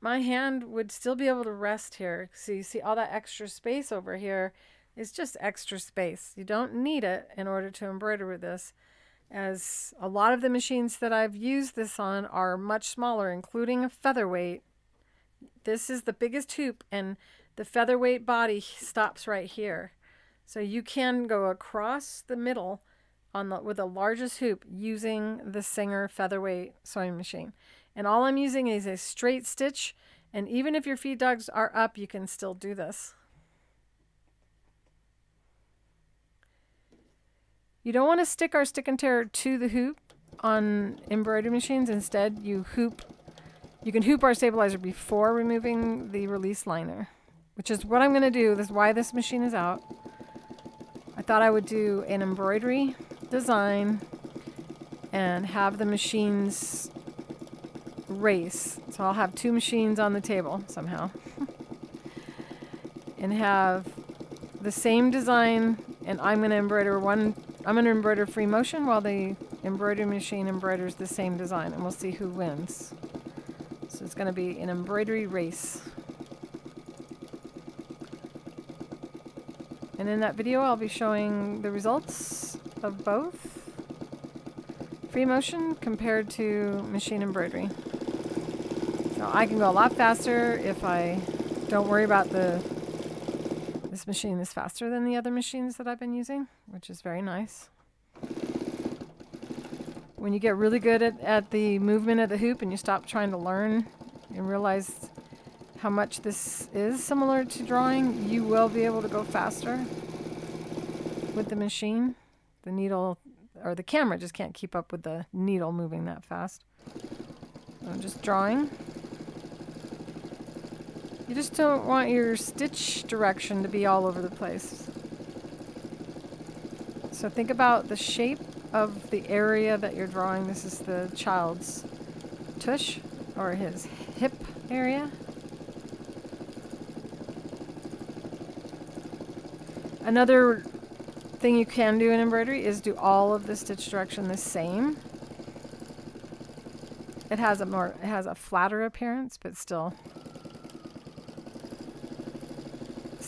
my hand would still be able to rest here. So you see all that extra space over here is just extra space. You don't need it in order to embroider with this, as a lot of the machines that I've used this on are much smaller, including a featherweight. This is the biggest hoop, and the featherweight body stops right here. So you can go across the middle with the largest hoop using the Singer featherweight sewing machine. And all I'm using is a straight stitch, and even if your feed dogs are up, you can still do this. You don't want to stick our stick and tear to the hoop on embroidery machines. Instead, you can hoop our stabilizer before removing the release liner, which is what I'm going to do. This is why this machine is out. I thought I would do an embroidery design and have the machines race. So I'll have two machines on the table somehow and have the same design, and I'm going to embroider free motion while the embroidery machine embroiders the same design, and we'll see who wins. So it's going to be an embroidery race. And in that video, I'll be showing the results of both free motion compared to machine embroidery. So I can go a lot faster if I don't worry about this machine is faster than the other machines that I've been using, which is very nice. When you get really good at the movement of the hoop and you stop trying to learn and realize how much this is similar to drawing, you will be able to go faster with the machine. The needle or the camera just can't keep up with the needle moving that fast. So I'm just drawing. You just don't want your stitch direction to be all over the place. So think about the shape of the area that you're drawing. This is the child's tush or his hip area. Another thing you can do in embroidery is do all of the stitch direction the same. It has a flatter appearance, but still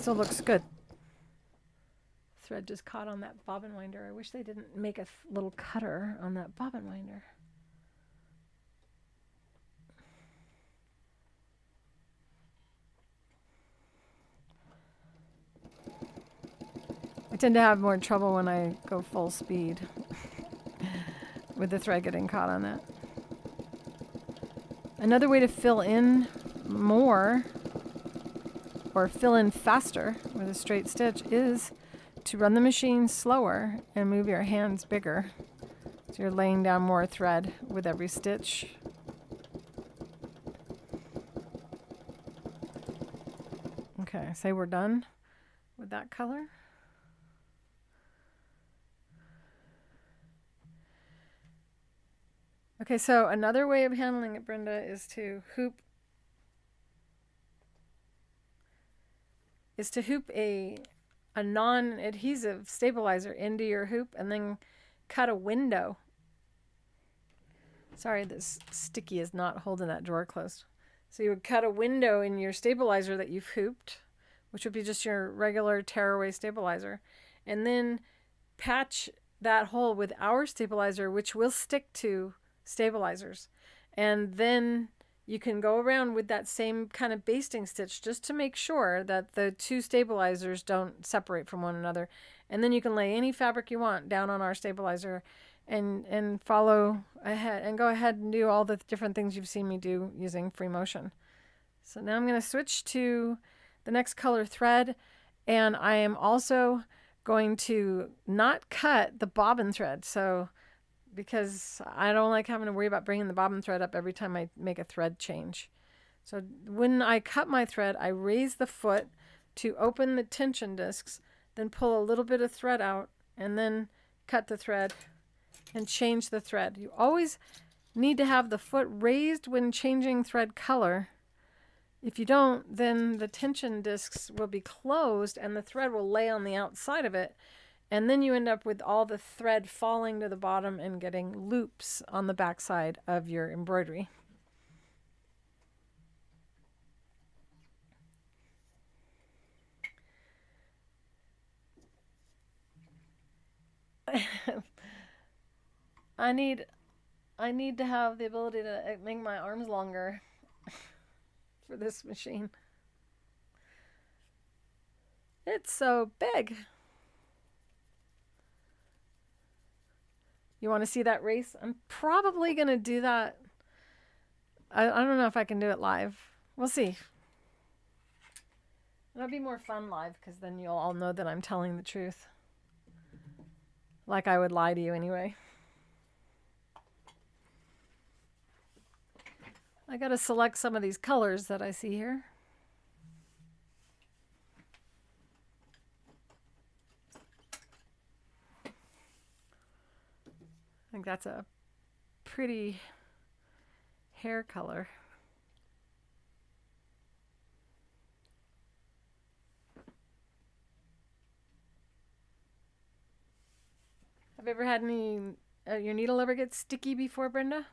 looks good. Thread just caught on that bobbin winder. I wish they didn't make a little cutter on that bobbin winder. I tend to have more trouble when I go full speed with the thread getting caught on that. Another way to fill in more or fill in faster with a straight stitch is to run the machine slower and move your hands bigger. So you're laying down more thread with every stitch. Okay, say we're done with that color. Okay, so another way of handling it, Brenda, is to hoop a non-adhesive stabilizer into your hoop and then cut a window. Sorry, this sticky is not holding that drawer closed. So you would cut a window in your stabilizer that you've hooped, which would be just your regular tearaway stabilizer, and then patch that hole with our stabilizer, which will stick to stabilizers. And then you can go around with that same kind of basting stitch just to make sure that the two stabilizers don't separate from one another. And then you can lay any fabric you want down on our stabilizer and follow ahead and go ahead and do all the different things you've seen me do using free motion. So now I'm going to switch to the next color thread, and I am also going to not cut the bobbin thread. So because I don't like having to worry about bringing the bobbin thread up every time I make a thread change. So when I cut my thread, I raise the foot to open the tension discs, then pull a little bit of thread out, and then cut the thread and change the thread. You always need to have the foot raised when changing thread color. If you don't, then the tension discs will be closed and the thread will lay on the outside of it. And then you end up with all the thread falling to the bottom and getting loops on the backside of your embroidery. I need to have the ability to make my arms longer for this machine. It's so big. You want to see that race? I'm probably going to do that. I don't know if I can do it live. We'll see. It'll be more fun live because then you'll all know that I'm telling the truth. Like I would lie to you anyway. I got to select some of these colors that I see here. I think that's a pretty hair color. Have you ever had any, your needle ever get sticky before, Brenda?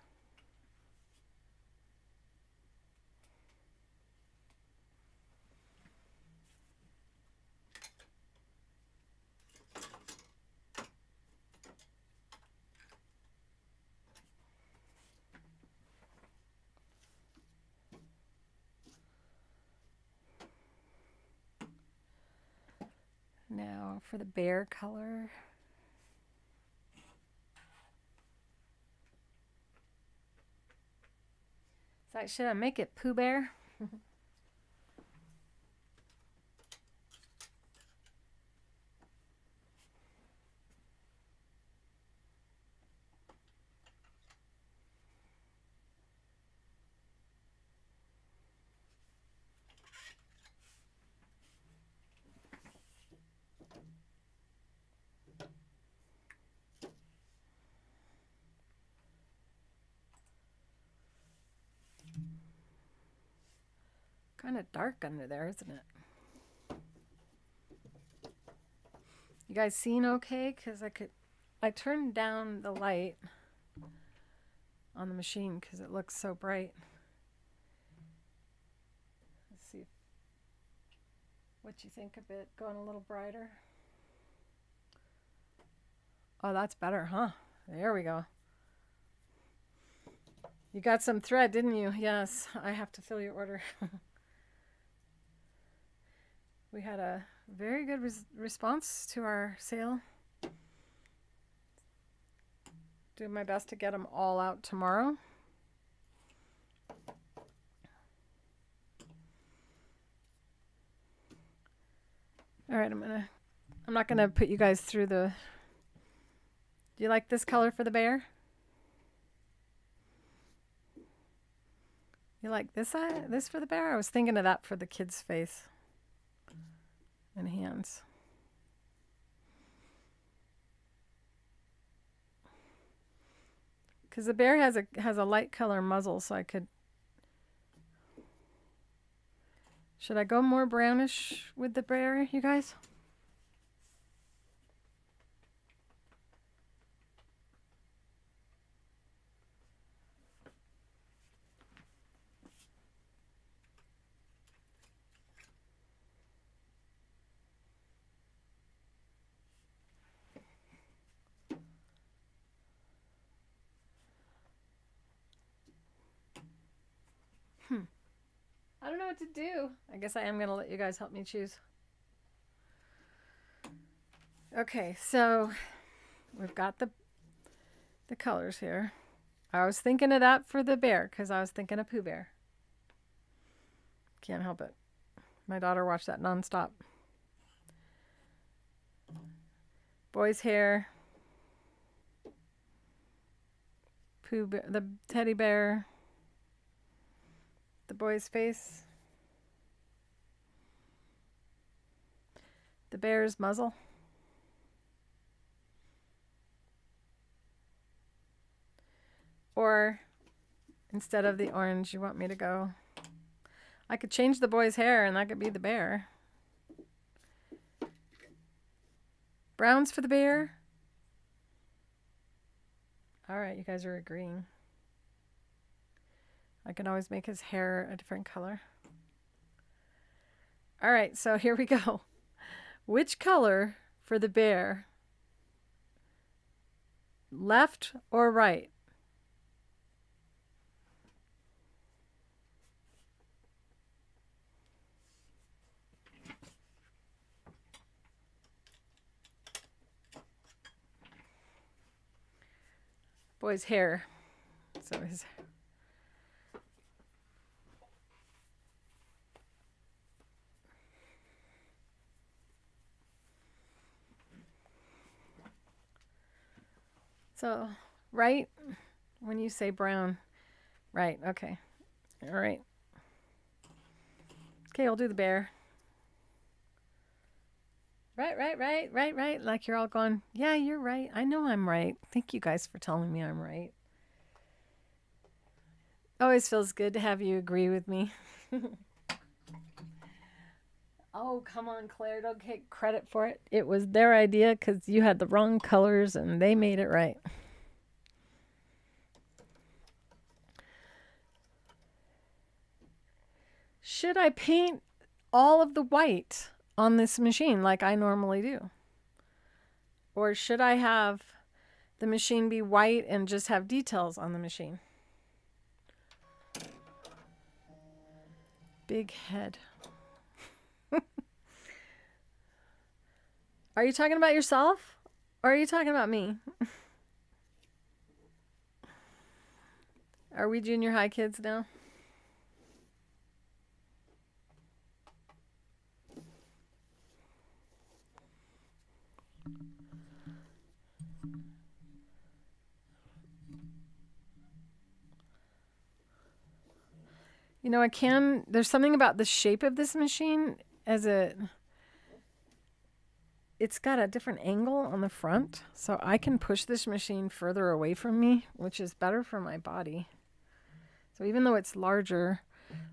for the bear color. So should I make it Pooh Bear? Kind of dark under there, isn't it? You guys seen okay? Because I turned down the light on the machine because it looks so bright. Let's see what you think of it going a little brighter. Oh, that's better, huh? There we go. You got some thread, didn't you? Yes, I have to fill your order. We had a very good response to our sale. Doing my best to get them all out tomorrow. All right, I'm not gonna put you guys through the. Do you like this color for the bear? You like this for the bear? I was thinking of that for the kid's face and hands. Because the bear has a light color muzzle, so I could. Should I go more brownish with the bear, you guys? I don't know what to do. I guess I am going to let you guys help me choose. Okay, so we've got the colors here. I was thinking of that for the bear because I was thinking of Pooh Bear. Can't help it. My daughter watched that nonstop. Boy's hair. Pooh Bear, the teddy bear. The boy's face. The bear's muzzle. Or instead of the orange, you want me to go. I could change the boy's hair and that could be the bear. Browns for the bear. All right, you guys are agreeing. I can always make his hair a different color. All right, so here we go. Which color for the bear? Left or right? Boy's hair. So his. So, right when you say brown, right, okay. All right. Okay, I'll do the bear. Right. Like you're all going, yeah, you're right. I know I'm right. Thank you guys for telling me I'm right. Always feels good to have you agree with me. Oh, come on, Claire. Don't take credit for it. It was their idea because you had the wrong colors and they made it right. Should I paint all of the white on this machine like I normally do? Or should I have the machine be white and just have details on the machine? Big head. Are you talking about yourself? Or are you talking about me? Are we junior high kids now? You know, there's something about the shape of this machine it's got a different angle on the front, so I can push this machine further away from me, which is better for my body. So even though it's larger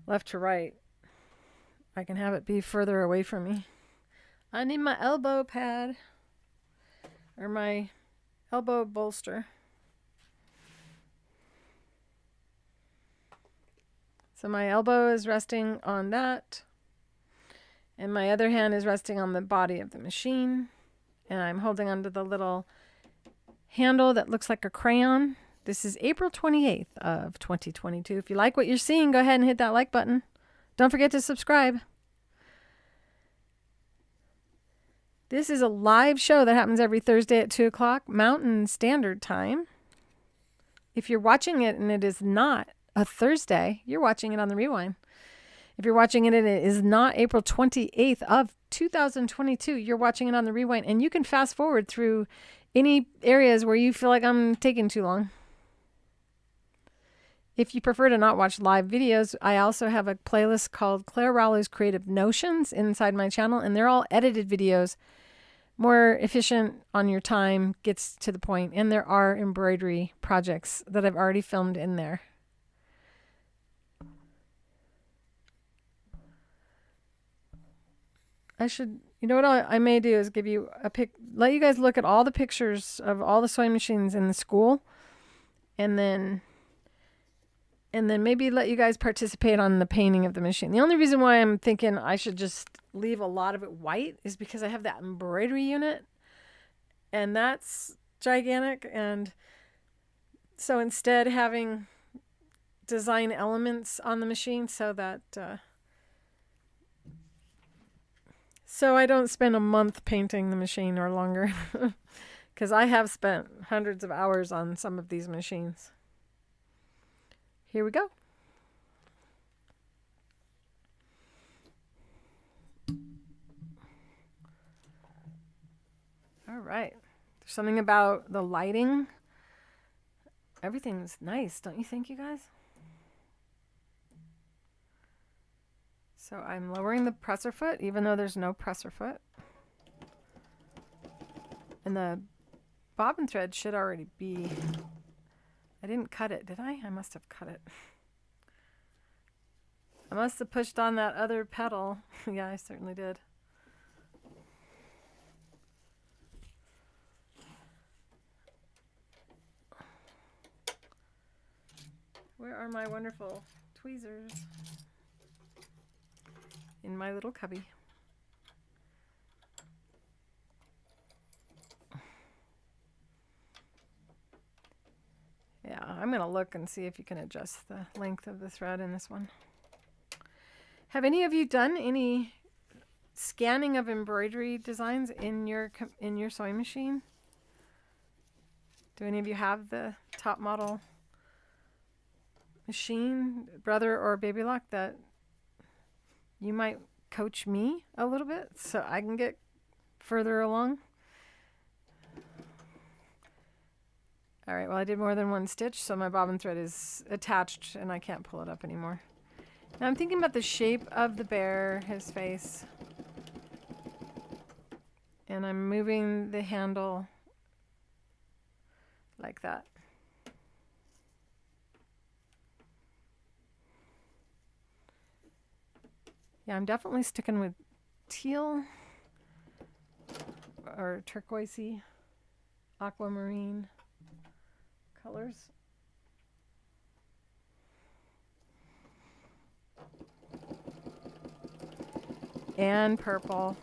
left to right, I can have it be further away from me. I need my elbow pad or my elbow bolster. So my elbow is resting on that, and my other hand is resting on the body of the machine, and I'm holding onto the little handle that looks like a crayon. This is April 28th of 2022. If you like what you're seeing, go ahead and hit that like button. Don't forget to subscribe. This is a live show that happens every Thursday at 2 o'clock Mountain Standard Time. If you're watching it and it is not a Thursday, you're watching it on the rewind. If you're watching it and it is not April 28th of 2022, you're watching it on the rewind, and you can fast forward through any areas where you feel like I'm taking too long. If you prefer to not watch live videos, I also have a playlist called Clare Rowley's Creative Notions inside my channel, and they're all edited videos, more efficient on your time, gets to the point, and there are embroidery projects that I've already filmed in there. You know what I may do is give you let you guys look at all the pictures of all the sewing machines in the school, and then maybe let you guys participate on the painting of the machine. The only reason why I'm thinking I should just leave a lot of it white is because I have that embroidery unit, and that's gigantic. And so instead having design elements on the machine so that so I don't spend a month painting the machine or longer, because I have spent hundreds of hours on some of these machines. Here we go. All right. There's something about the lighting. Everything's nice, don't you think, you guys? So I'm lowering the presser foot, even though there's no presser foot. And the bobbin thread should already be... I didn't cut it, did I? I must have cut it. I must have pushed on that other pedal. Yeah, I certainly did. Where are my wonderful tweezers? In my little cubby. Yeah, I'm going to look and see if you can adjust the length of the thread in this one. Have any of you done any scanning of embroidery designs in your sewing machine? Do any of you have the top model machine, Brother or Baby Lock, that you might coach me a little bit so I can get further along? All right, well, I did more than one stitch, so my bobbin thread is attached and I can't pull it up anymore. Now I'm thinking about the shape of the bear, his face. And I'm moving the handle like that. Yeah, I'm definitely sticking with teal or turquoisey, aquamarine colors. And purple.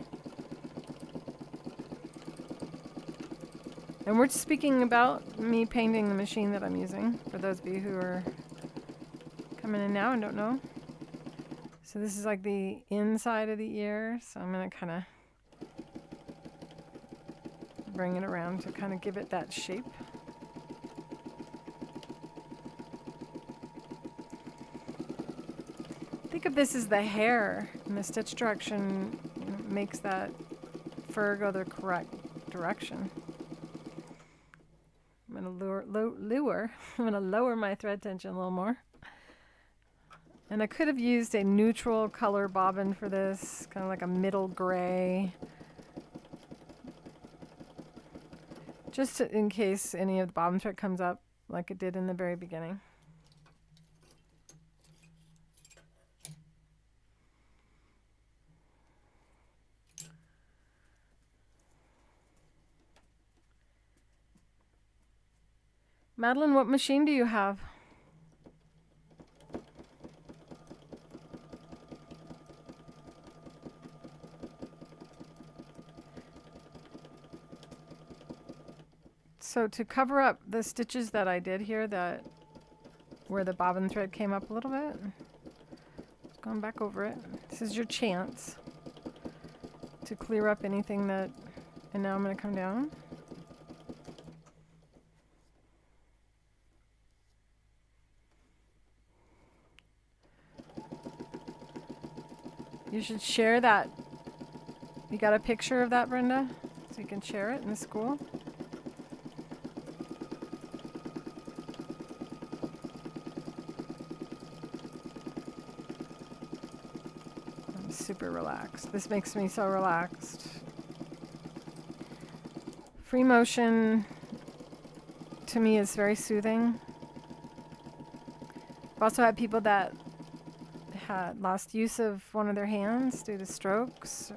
And we're speaking about me painting the machine that I'm using, for those of you who are coming in now and don't know. So this is like the inside of the ear, so I'm going to kind of bring it around to kind of give it that shape. Think of this as the hair, and the stitch direction, you know, makes that fur go the correct direction. I'm going to I'm going to lower my thread tension a little more. And I could have used a neutral color bobbin for this, kind of like a middle gray. Just in case any of the bobbin thread comes up like it did in the very beginning. Madeline, what machine do you have? So to cover up the stitches that I did here, that where the bobbin thread came up a little bit, just going back over it. This is your chance to clear up anything that, and now I'm going to come down. You should share that. You got a picture of that, Brenda? So you can share it in the school? I'm super relaxed. This makes me so relaxed. Free motion to me is very soothing. I've also had people that had lost use of one of their hands due to strokes,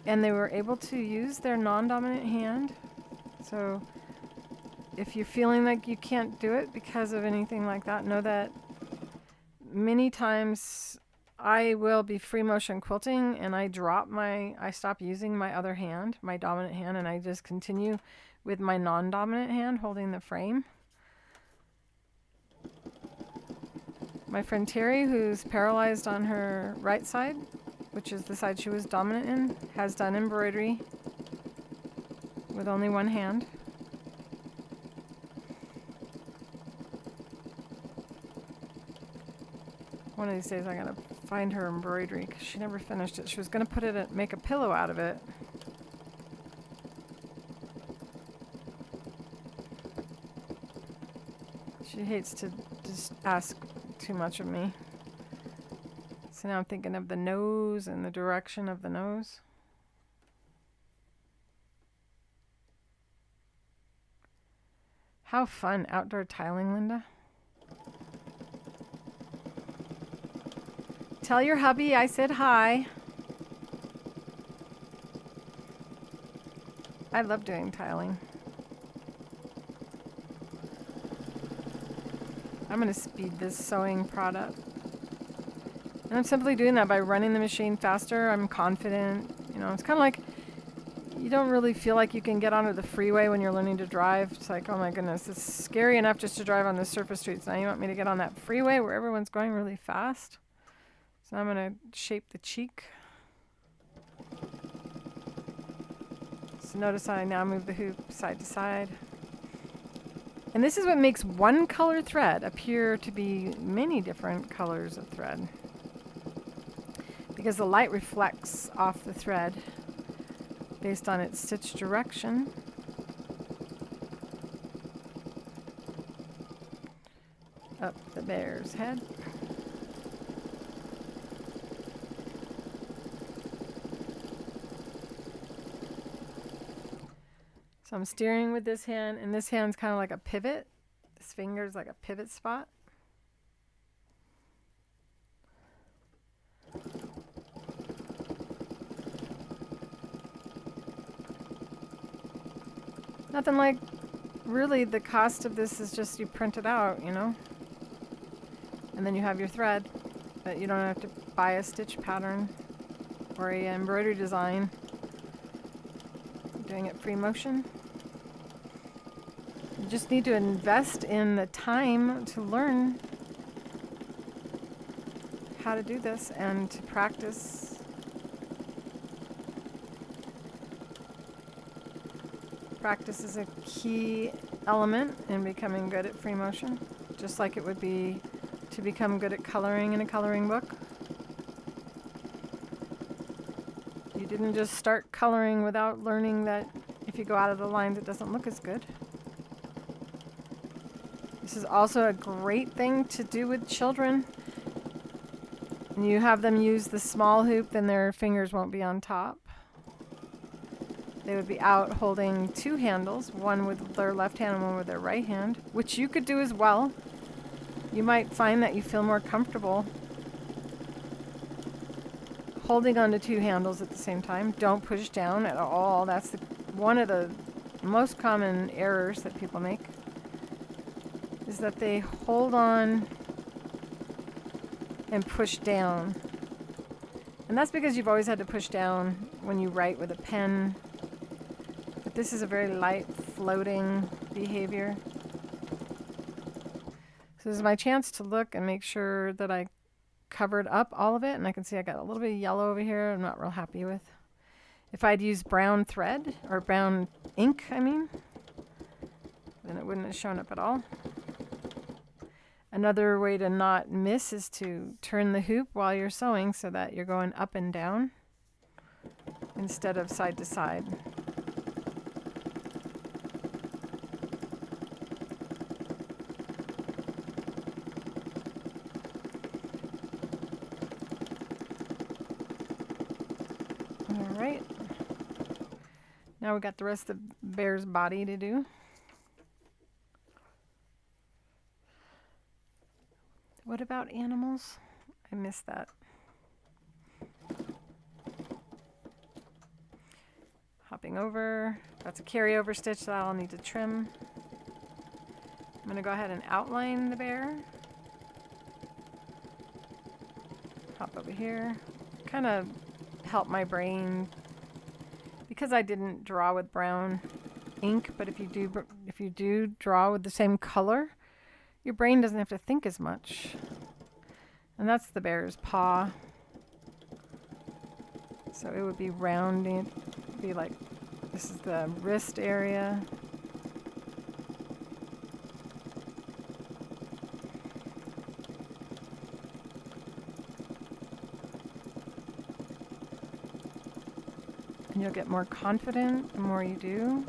and they were able to use their non-dominant hand. So if you're feeling like you can't do it because of anything like that, know that many times I will be free motion quilting and I stop using my other hand, my dominant hand, and I just continue with my non-dominant hand holding the frame. My friend Terry, who's paralyzed on her right side, which is the side she was dominant in, has done embroidery with only one hand. One of these days I gotta find her embroidery because she never finished it. She was gonna put it, make a pillow out of it. She hates to just ask too much of me. So now I'm thinking of the nose and the direction of the nose. How fun, outdoor tiling, Linda. Tell your hubby I said hi. I love doing tiling. I'm going to speed this sewing product. And I'm simply doing that by running the machine faster. I'm confident. You know, it's kind of like you don't really feel like you can get onto the freeway when you're learning to drive. It's like, oh my goodness, it's scary enough just to drive on the surface streets. Now you want me to get on that freeway where everyone's going really fast. So I'm going to shape the cheek. So notice I now move the hoop side to side. And this is what makes one color thread appear to be many different colors of thread, because the light reflects off the thread based on its stitch direction. Up the bear's head. So I'm steering with this hand, and this hand's kind of like a pivot. This finger's like a pivot spot. Nothing like, really, the cost of this is just you print it out, you know? And then you have your thread, but you don't have to buy a stitch pattern or a embroidery design. You're doing it free motion. You just need to invest in the time to learn how to do this and to practice. Practice is a key element in becoming good at free motion, just like it would be to become good at coloring in a coloring book. You didn't just start coloring without learning that if you go out of the lines, it doesn't look as good. This is also a great thing to do with children. When you have them use the small hoop, then their fingers won't be on top. They would be out holding two handles, one with their left hand and one with their right hand, which you could do as well. You might find that you feel more comfortable holding onto two handles at the same time. Don't push down at all. That's one of the most common errors that people make, is that they hold on and push down. And that's because you've always had to push down when you write with a pen. But this is a very light, floating behavior. So this is my chance to look and make sure that I covered up all of it. And I can see I got a little bit of yellow over here I'm not real happy with. If I'd used brown thread, or brown ink, I mean, then it wouldn't have shown up at all. Another way to not miss is to turn the hoop while you're sewing so that you're going up and down instead of side to side. All right. Now we got the rest of the bear's body to do. What about animals? I missed that. Hopping over. That's a carryover stitch that I'll need to trim. I'm going to go ahead and outline the bear. Hop over here. Kind of help my brain, because I didn't draw with brown ink, but if you do draw with the same color, your brain doesn't have to think as much. And that's the bear's paw. So it would be rounding, be like, this is the wrist area. And you'll get more confident the more you do.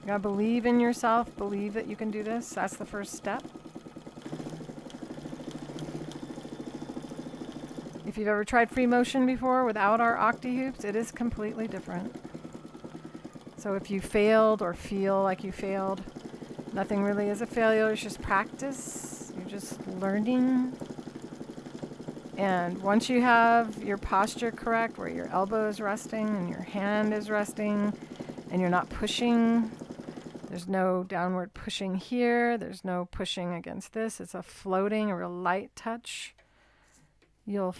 You gotta believe in yourself, believe that you can do this. That's the first step. If you've ever tried free motion before without our Octi-Hoops, it is completely different. So if you failed or feel like you failed, nothing really is a failure. It's just practice. You're just learning. And once you have your posture correct, where your elbow is resting and your hand is resting and you're not pushing, there's no downward pushing here, there's no pushing against this, it's a floating, a real light touch. You'll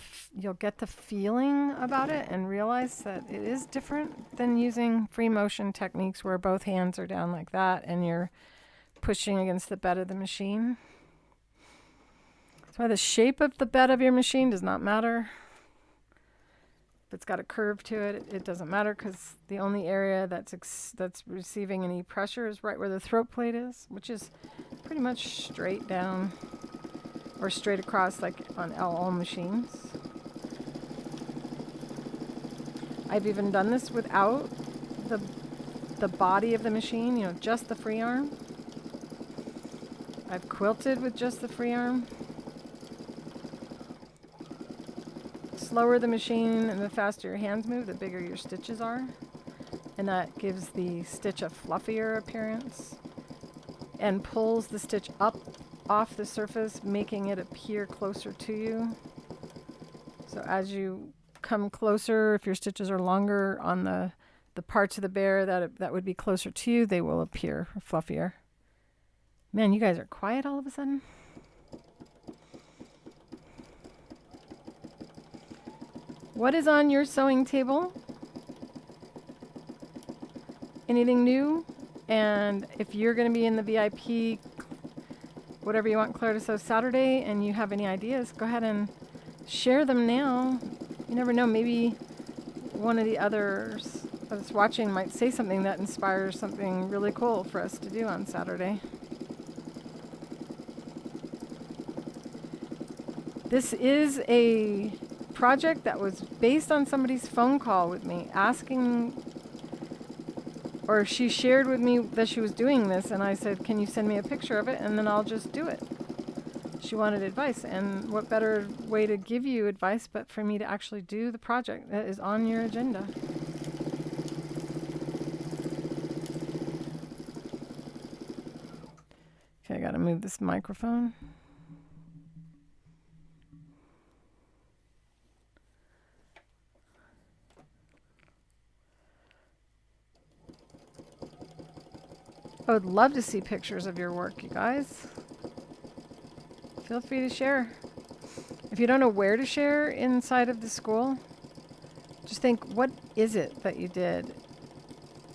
get the feeling about it and realize that it is different than using free motion techniques where both hands are down like that and you're pushing against the bed of the machine. That's why the shape of the bed of your machine does not matter. If it's got a curve to it, it doesn't matter, because the only area that's receiving any pressure is right where the throat plate is, which is pretty much straight down or straight across like on all machines. I've even done this without the body of the machine, you know, just the free arm. I've quilted with just the free arm. Slower the machine and the faster your hands move, the bigger your stitches are. And that gives the stitch a fluffier appearance and pulls the stitch up off the surface, making it appear closer to you. So as you come closer, if your stitches are longer on the parts of the bear that would be closer to you, they will appear fluffier. Man, you guys are quiet all of a sudden. What is on your sewing table? Anything new? And if you're going to be in the VIP, whatever you want Claire to sew Saturday, and you have any ideas, go ahead and share them now. You never know, maybe one of the others that's watching might say something that inspires something really cool for us to do on Saturday. This is a project that was based on somebody's phone call with me asking, or she shared with me that she was doing this, and I said, can you send me a picture of it and then I'll just do it. She wanted advice, and what better way to give you advice but for me to actually do the project that is on your agenda. Okay, I gotta move this microphone. I would love to see pictures of your work, you guys. Feel free to share. If you don't know where to share inside of the school, just think, what is it that you did?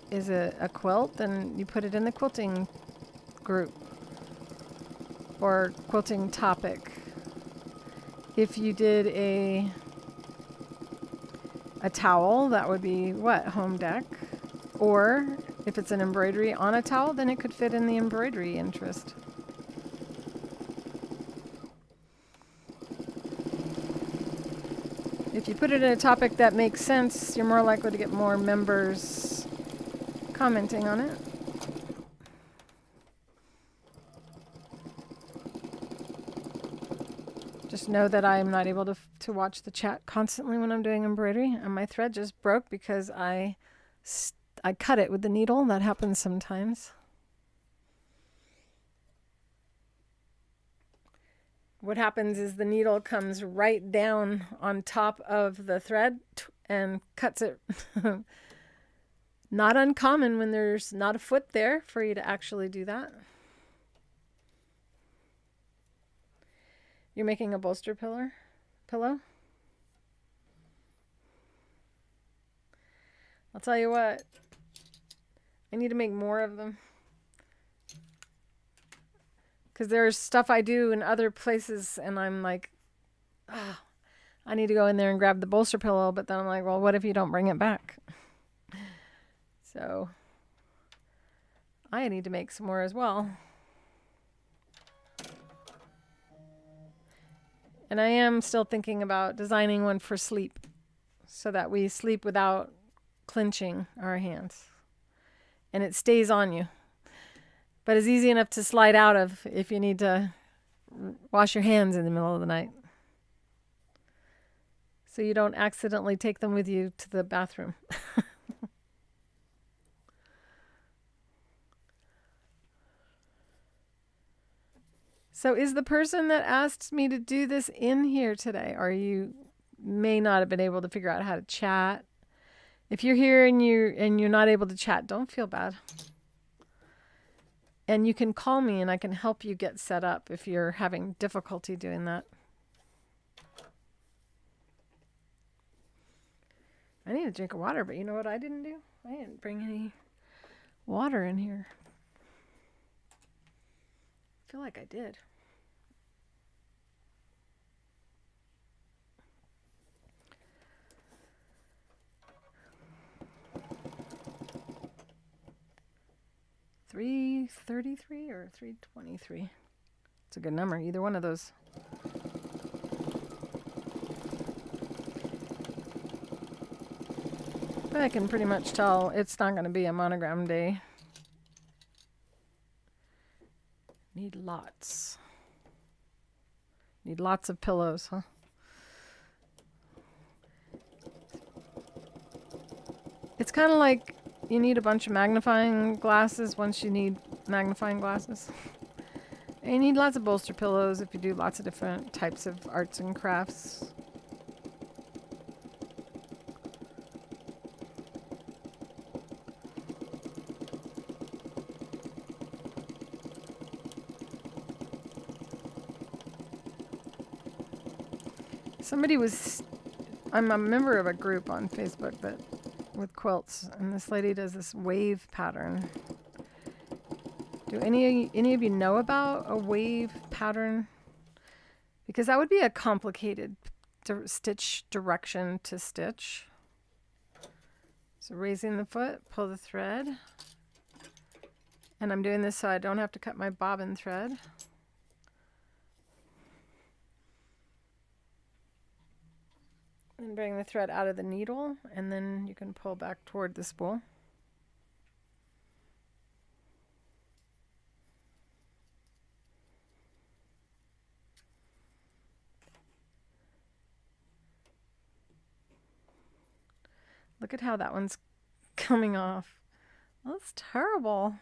Is it a quilt? Then you put it in the quilting group or quilting topic. If you did a towel, that would be what? Home deck. Or if it's an embroidery on a towel, then it could fit in the embroidery interest. If you put it in a topic that makes sense, you're more likely to get more members commenting on it. Just know that I'm not able to watch the chat constantly when I'm doing embroidery, and my thread just broke because I cut it with the needle. That happens sometimes. What happens is the needle comes right down on top of the thread and cuts it. Not uncommon when there's not a foot there for you to actually do that. You're making a bolster pillow? I'll tell you what, I need to make more of them. Because there's stuff I do in other places and I'm like, oh, I need to go in there and grab the bolster pillow. But then I'm like, well, what if you don't bring it back? So I need to make some more as well. And I am still thinking about designing one for sleep so that we sleep without clenching our hands. And it stays on you. But it's easy enough to slide out of if you need to wash your hands in the middle of the night. So you don't accidentally take them with you to the bathroom. So is the person that asked me to do this in here today? Or you may not have been able to figure out how to chat. If you're here and you're not able to chat, don't feel bad. And you can call me and I can help you get set up if you're having difficulty doing that. I need a drink of water, but you know what I didn't do? I didn't bring any water in here. I feel like I did. $333 or $323. It's a good number, either one of those. But I can pretty much tell it's not going to be a monogram day. Need lots. Need lots of pillows, huh? It's kind of like you need a bunch of magnifying glasses once you need magnifying glasses. And you need lots of bolster pillows if you do lots of different types of arts and crafts. I'm a member of a group on Facebook that with quilts, and this lady does this wave pattern. Do any of you know about a wave pattern? Because that would be a complicated stitch direction to stitch. So raising the foot, pull the thread. And I'm doing this so I don't have to cut my bobbin thread. And bring the thread out of the needle, and then you can pull back toward the spool. Look at how that one's coming off. That's terrible.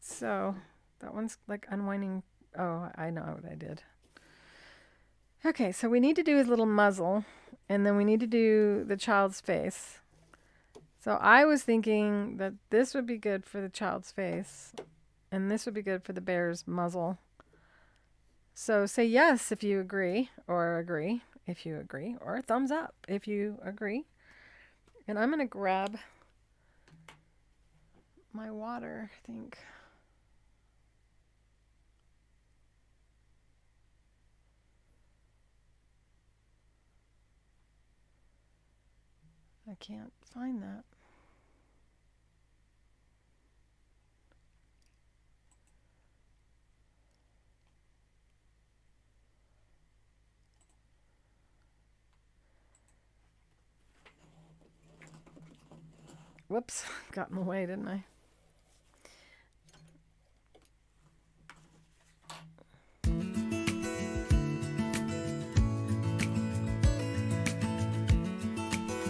So that one's like unwinding. Oh, I know what I did. Okay, so we need to do his little muzzle, and then we need to do the child's face. So I was thinking that this would be good for the child's face, and this would be good for the bear's muzzle. So say yes if you agree, or agree if you agree, or thumbs up if you agree. And I'm going to grab my water, I think. I can't find that. Whoops, got in the way, didn't I?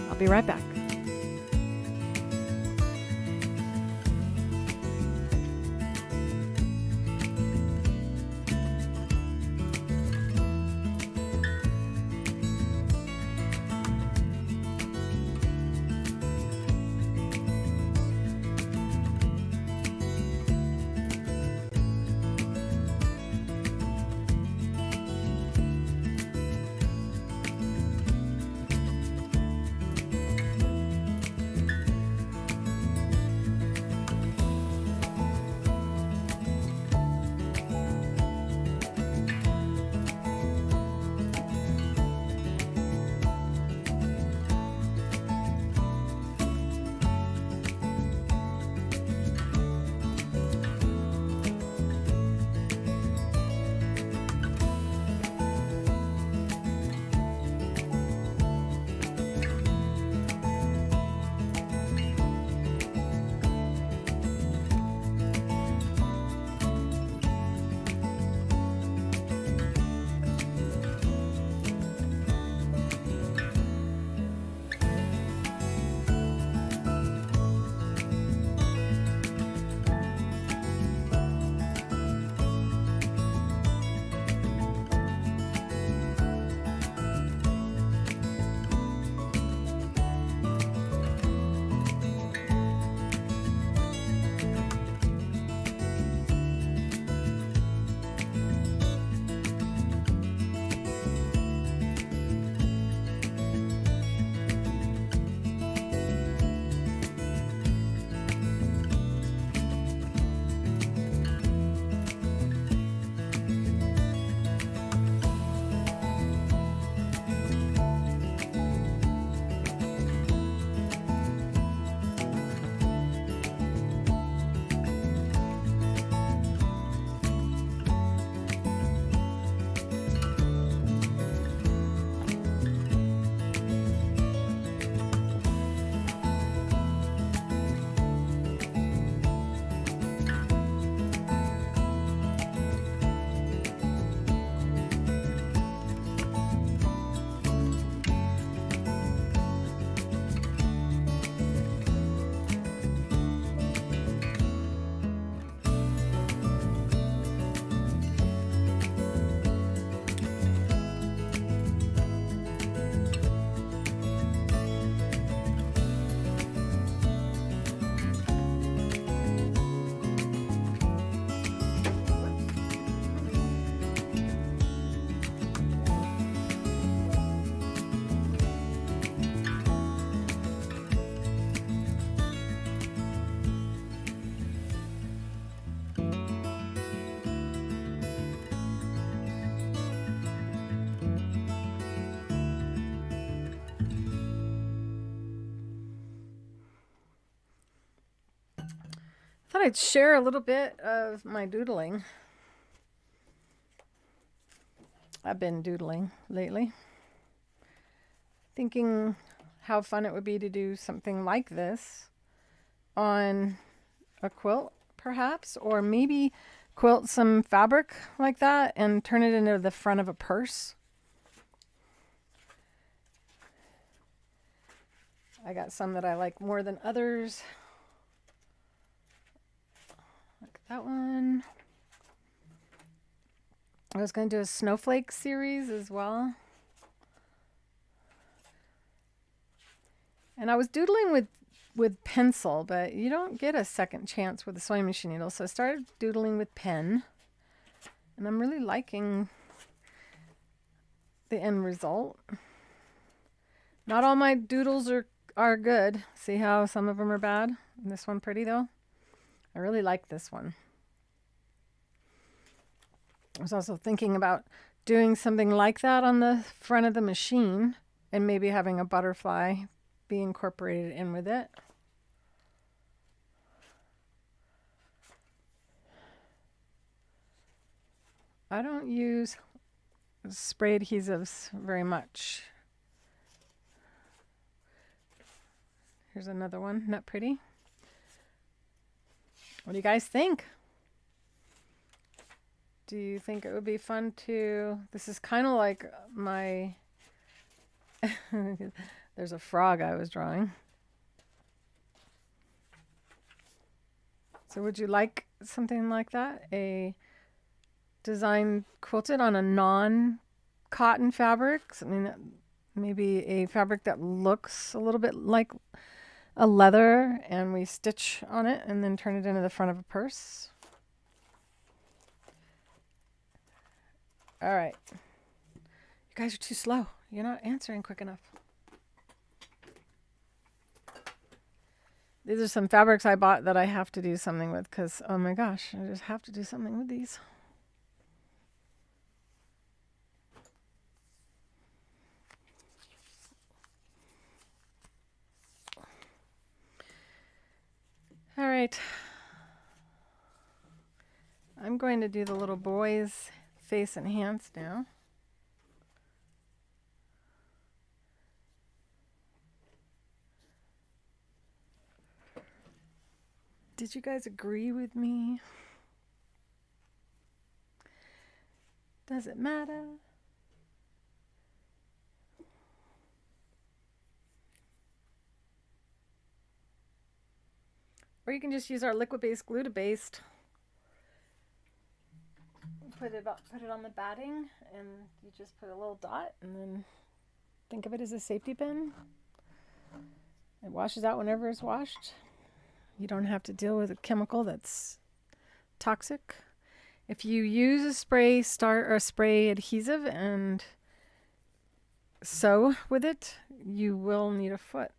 I'll be right back. Thought I'd share a little bit of my doodling. I've been doodling lately, thinking how fun it would be to do something like this on a quilt, perhaps, or maybe quilt some fabric like that and turn it into the front of a purse. I got some that I like more than others. Like that one. I was going to do a snowflake series as well. And I was doodling with pencil, but you don't get a second chance with a sewing machine needle. So I started doodling with pen. And I'm really liking the end result. Not all my doodles are good. See how some of them are bad? This one pretty though. I really like this one. I was also thinking about doing something like that on the front of the machine and maybe having a butterfly be incorporated in with it. I don't use spray adhesives very much. Here's another one. Not pretty? What do you guys think? Do you think it would be fun to... This is kind of like my... There's a frog I was drawing. So would you like something like that? A design quilted on a non-cotton fabric? I mean, maybe a fabric that looks a little bit like a leather, and we stitch on it and then turn it into the front of a purse. All right. You guys are too slow. You're not answering quick enough. These are some fabrics I bought that I have to do something with because, oh my gosh, I just have to do something with these. All right. I'm going to do the little boy's face and hands now. Did you guys agree with me? Does it matter? Or you can just use our liquid-based glue to baste. Put it on the batting, and you just put a little dot, and then think of it as a safety pin. It washes out whenever it's washed. You don't have to deal with a chemical that's toxic. If you use a spray adhesive and sew with it, you will need a foot.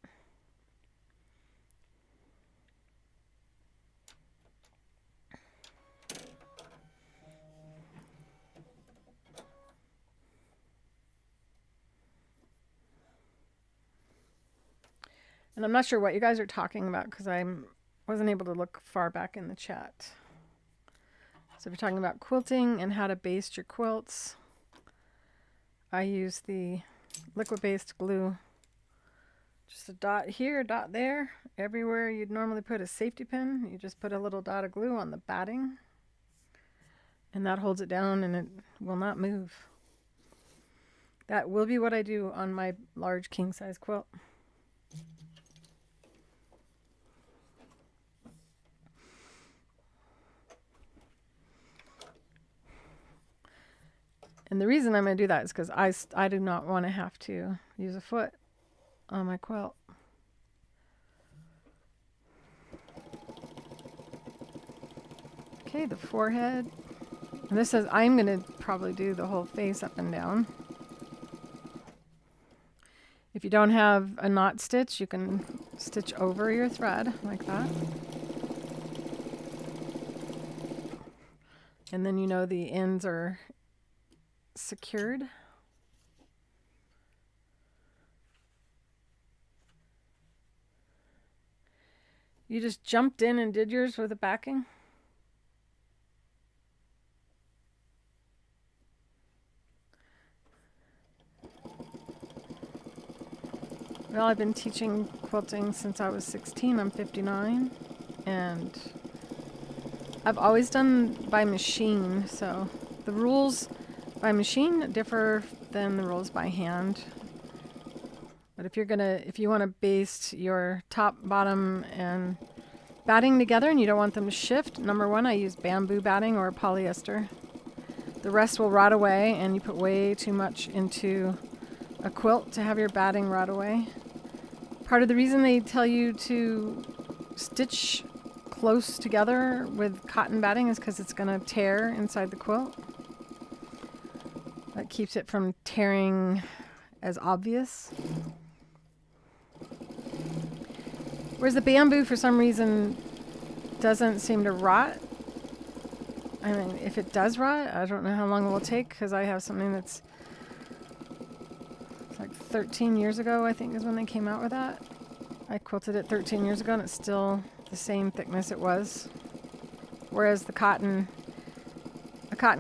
And I'm not sure what you guys are talking about because I wasn't able to look far back in the chat. So if you're talking about quilting and how to baste your quilts, I use the liquid-based glue. Just a dot here, a dot there. Everywhere you'd normally put a safety pin, you just put a little dot of glue on the batting. And that holds it down and it will not move. That will be what I do on my large king-size quilt. And the reason I'm going to do that is because I do not want to have to use a foot on my quilt. Okay, the forehead. And this says I'm going to probably do the whole face up and down. If you don't have a knot stitch, you can stitch over your thread like that. And then you know the ends are secured. You just jumped in and did yours with a backing? Well, I've been teaching quilting since I was 16. I'm 59. And I've always done by machine. So the rules by machine differ than the rules by hand. But if you want to baste your top, bottom, and batting together and you don't want them to shift, number one, I use bamboo batting or polyester. The rest will rot away, and you put way too much into a quilt to have your batting rot away. Part of the reason they tell you to stitch close together with cotton batting is because it's going to tear inside the quilt. That keeps it from tearing as obvious. Whereas the bamboo, for some reason, doesn't seem to rot. I mean, if it does rot, I don't know how long it will take, because I have something that's like 13 years ago, I think, is when they came out with that. I quilted it 13 years ago, and it's still the same thickness it was. Whereas the cotton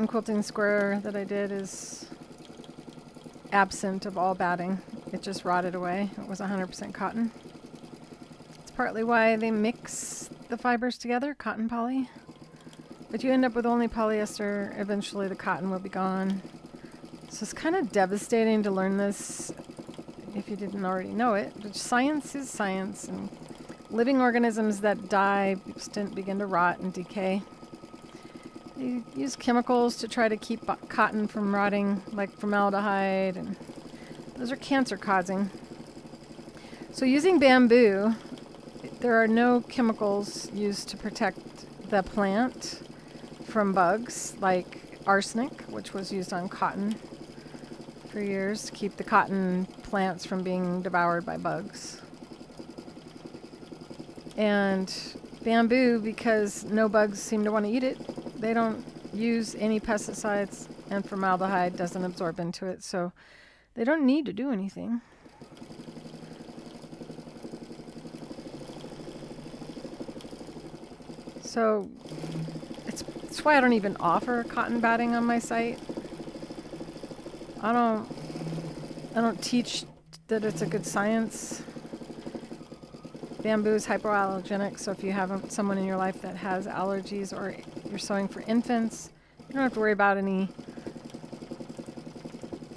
quilting square that I did is absent of all batting. It just rotted away. It was 100% cotton. Partly why they mix the fibers together, cotton poly. But you end up with only polyester. Eventually the cotton will be gone. So it's kind of devastating to learn this if you didn't already know it. But science is science, and living organisms that die begin to rot and decay. They use chemicals to try to keep cotton from rotting, like formaldehyde, and those are cancer causing. So using bamboo, there are no chemicals used to protect the plant from bugs, like arsenic, which was used on cotton for years to keep the cotton plants from being devoured by bugs. And bamboo, because no bugs seem to want to eat it, they don't use any pesticides, and formaldehyde doesn't absorb into it, so they don't need to do anything. So it's why I don't even offer cotton batting on my site. I don't teach that it's a good science. Bamboo is hypoallergenic, so if you have someone in your life that has allergies, or you're sewing for infants, you don't have to worry about any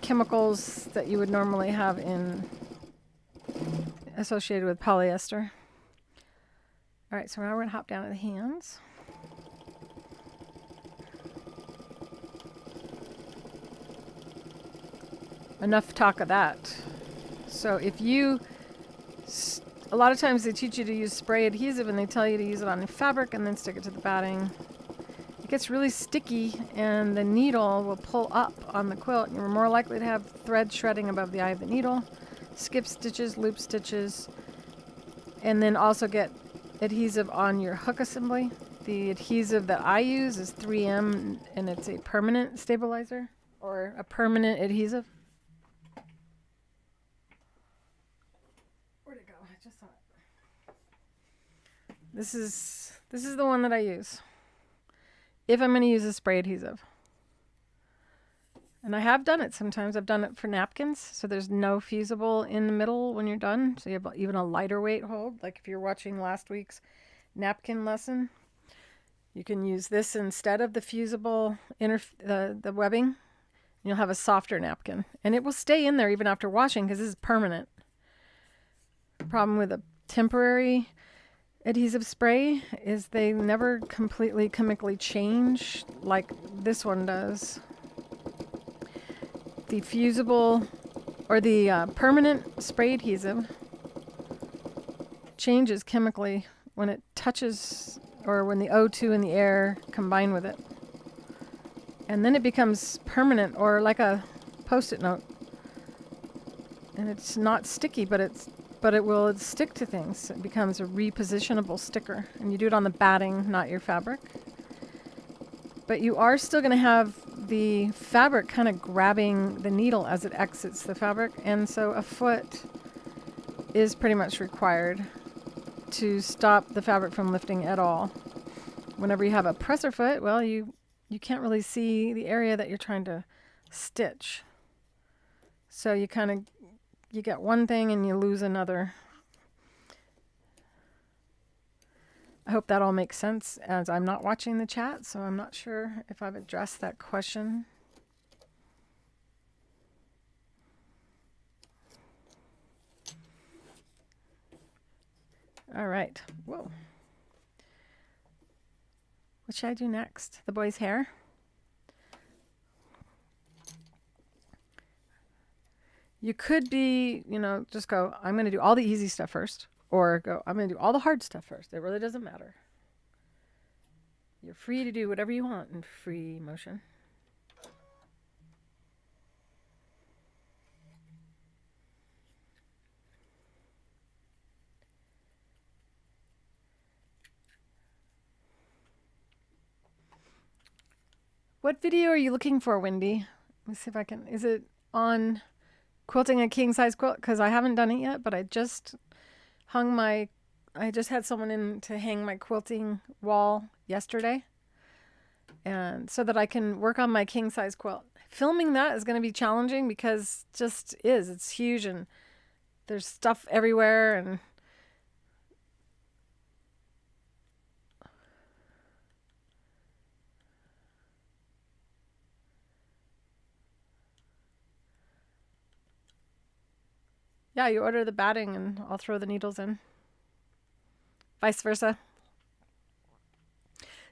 chemicals that you would normally have associated with polyester. All right, so now we're going to hop down to the hands. Enough talk of that. So if a lot of times they teach you to use spray adhesive, and they tell you to use it on the fabric and then stick it to the batting. It gets really sticky, and the needle will pull up on the quilt. You're more likely to have thread shredding above the eye of the needle, skip stitches, loop stitches, and then also get adhesive on your hook assembly. The adhesive that I use is 3M, and it's a permanent stabilizer, or a permanent adhesive. Where'd it go? I just saw it. This is the one that I use if I'm going to use a spray adhesive. And I have done it sometimes. I've done it for napkins, so there's no fusible in the middle when you're done. So you have even a lighter weight hold. Like if you're watching last week's napkin lesson, you can use this instead of the fusible the webbing. And you'll have a softer napkin. And it will stay in there even after washing, because this is permanent. The problem with a temporary adhesive spray is they never completely chemically change like this one does. The fusible or the permanent spray adhesive changes chemically when it touches, or when the O2 and the air combine with it. And then it becomes permanent, or like a Post-it note. And it's not sticky, but it will stick to things. It becomes a repositionable sticker. And you do it on the batting, not your fabric. But you are still going to have the fabric kind of grabbing the needle as it exits the fabric. And so a foot is pretty much required. to stop the fabric from lifting at all. Whenever you have a presser foot, well, you can't really see the area that you're trying to stitch. So you get one thing and you lose another. I hope that all makes sense, as I'm not watching the chat, so I'm not sure if I've addressed that question. All right. Whoa. What should I do next? The boy's hair? You could be, just go, I'm going to do all the easy stuff first. Or go, I'm going to do all the hard stuff first. It really doesn't matter. You're free to do whatever you want in free motion. What video are you looking for, Wendy? Let me see if I can. Is it on quilting a king size quilt? Because I haven't done it yet, but I just had someone in to hang my quilting wall yesterday, and so that I can work on my king size quilt. Filming that is going to be challenging because it's huge and there's stuff everywhere, and yeah, you order the batting and I'll throw the needles in. Vice versa.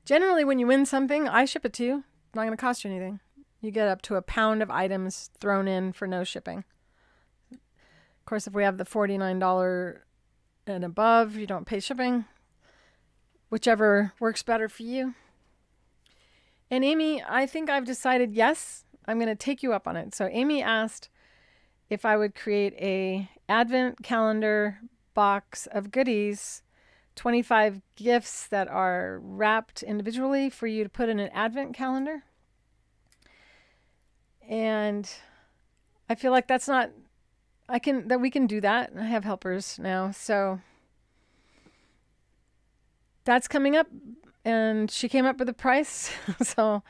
Generally, when you win something, I ship it to you. It's not going to cost you anything. You get up to a pound of items thrown in for no shipping. Of course, if we have the $49 and above, you don't pay shipping. Whichever works better for you. And Amy, I think I've decided, yes, I'm going to take you up on it. So Amy asked if I would create a advent calendar box of goodies, 25 gifts that are wrapped individually for you to put in an advent calendar. And I feel like we can do that. I have helpers now. So that's coming up, and she came up with a price. So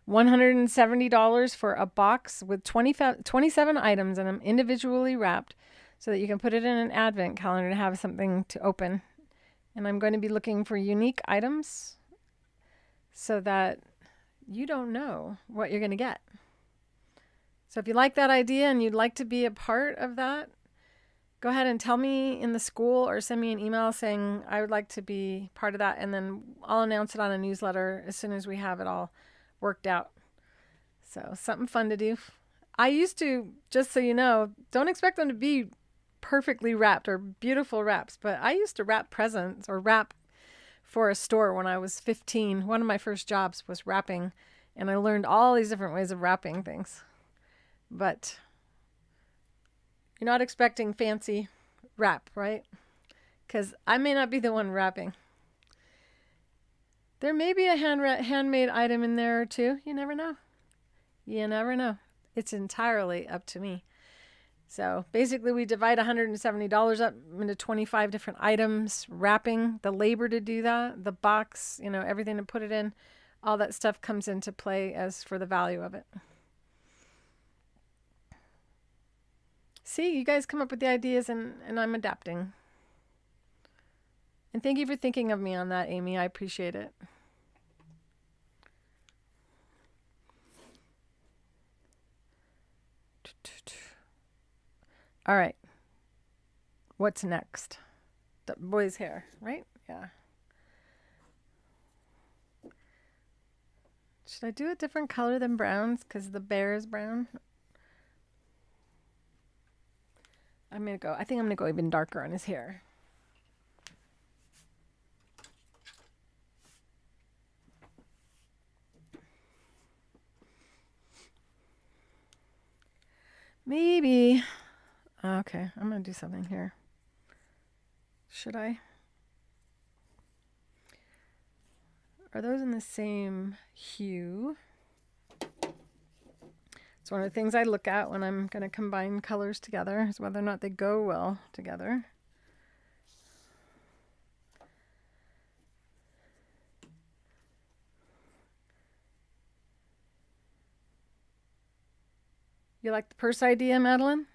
$170 for a box with 27 items in them, individually wrapped, so that you can put it in an advent calendar to have something to open. And I'm going to be looking for unique items so that you don't know what you're going to get. So if you like that idea and you'd like to be a part of that, go ahead and tell me in the school or send me an email saying I would like to be part of that, and then I'll announce it on a newsletter as soon as we have it all worked out. So something fun to do. I used to, just so you know, don't expect them to be perfectly wrapped or beautiful wraps, but I used to wrap presents or wrap for a store when I was 15. One of my first jobs was wrapping, and I learned all these different ways of wrapping things. But you're not expecting fancy wrap, right? Because I may not be the one wrapping. There may be a handmade item in there or two. You never know. You never know. It's entirely up to me. So basically we divide $170 up into 25 different items, wrapping, the labor to do that, the box, everything to put it in, all that stuff comes into play as for the value of it. See, you guys come up with the ideas and I'm adapting. And thank you for thinking of me on that, Amy. I appreciate it. All right. What's next? The boy's hair, right? Yeah. Should I do a different color than browns because the bear is brown? I think I'm going to go even darker on his hair. Maybe. Okay, I'm going to do something here. Should I? Are those in the same hue? It's one of the things I look at when I'm going to combine colors together, is whether or not they go well together. You like the purse idea, Madeline?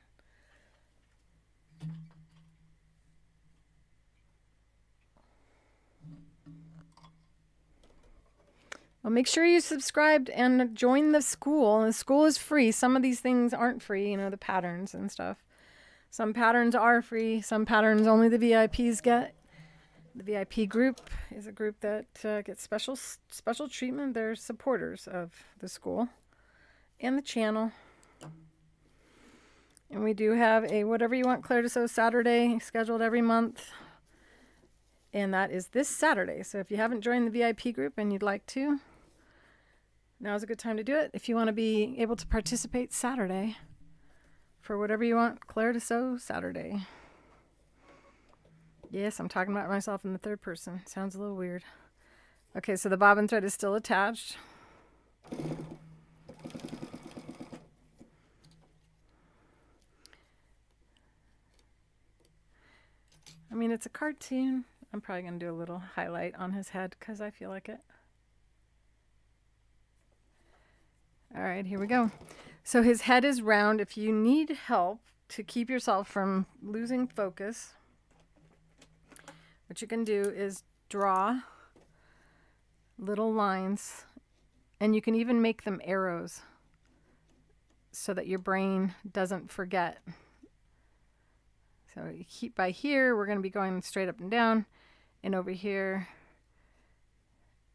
Well, make sure you subscribed and join the school. The school is free. Some of these things aren't free, you know, the patterns and stuff. Some patterns are free. Some patterns only the VIPs get. The VIP group is a group that gets special treatment. They're supporters of the school and the channel. And we do have a Whatever You Want Claire to Sew Saturday scheduled every month. And that is this Saturday. So if you haven't joined the VIP group and you'd like to, now's a good time to do it. If you want to be able to participate Saturday for Whatever You Want Claire to Sew Saturday. Yes, I'm talking about myself in the third person. Sounds a little weird. Okay, so the bobbin thread is still attached. I mean, it's a cartoon. I'm probably going to do a little highlight on his head because I feel like it. All right, here we go. So his head is round. If you need help to keep yourself from losing focus, what you can do is draw little lines, and you can even make them arrows so that your brain doesn't forget. So you keep by here, we're going to be going straight up and down, and over here.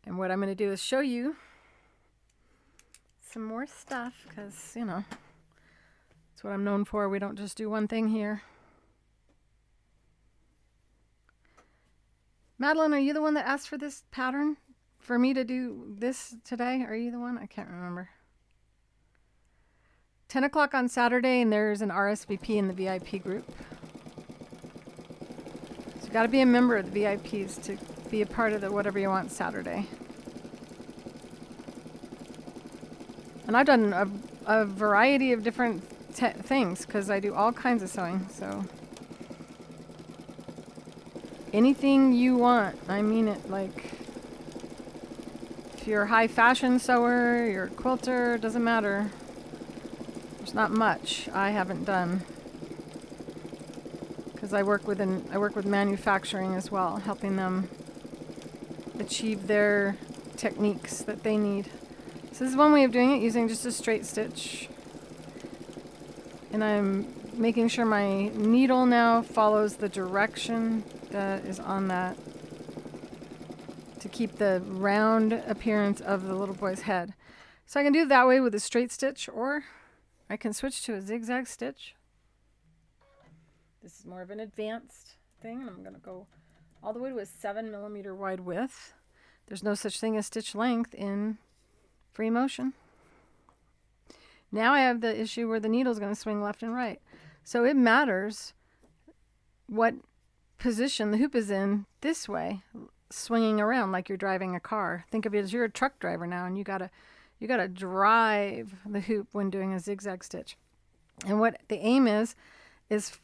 And what I'm going to do is show you some more stuff because, you know, that's what I'm known for. We don't just do one thing here. Madeline, are you the one that asked for this pattern? For me to do this today? Are you the one? I can't remember. 10 o'clock on Saturday, and there's an RSVP in the VIP group. So you got to be a member of the VIPs to be a part of the Whatever You Want Saturday. And I've done a variety of different things because I do all kinds of sewing. So anything you want, I mean it. Like if you're a high fashion sewer, you're a quilter, doesn't matter. There's not much I haven't done because I work with manufacturing as well, helping them achieve their techniques that they need. So this is one way of doing it, using just a straight stitch. And I'm making sure my needle now follows the direction that is on that to keep the round appearance of the little boy's head. So I can do it that way with a straight stitch, or I can switch to a zigzag stitch. This is more of an advanced thing, and I'm going to go all the way to a 7mm wide width. There's no such thing as stitch length in free motion. Now I have the issue where the needle is going to swing left and right. So it matters what position the hoop is in this way, swinging around like you're driving a car. Think of it as you're a truck driver now, and you gotta drive the hoop when doing a zigzag stitch. And what the aim is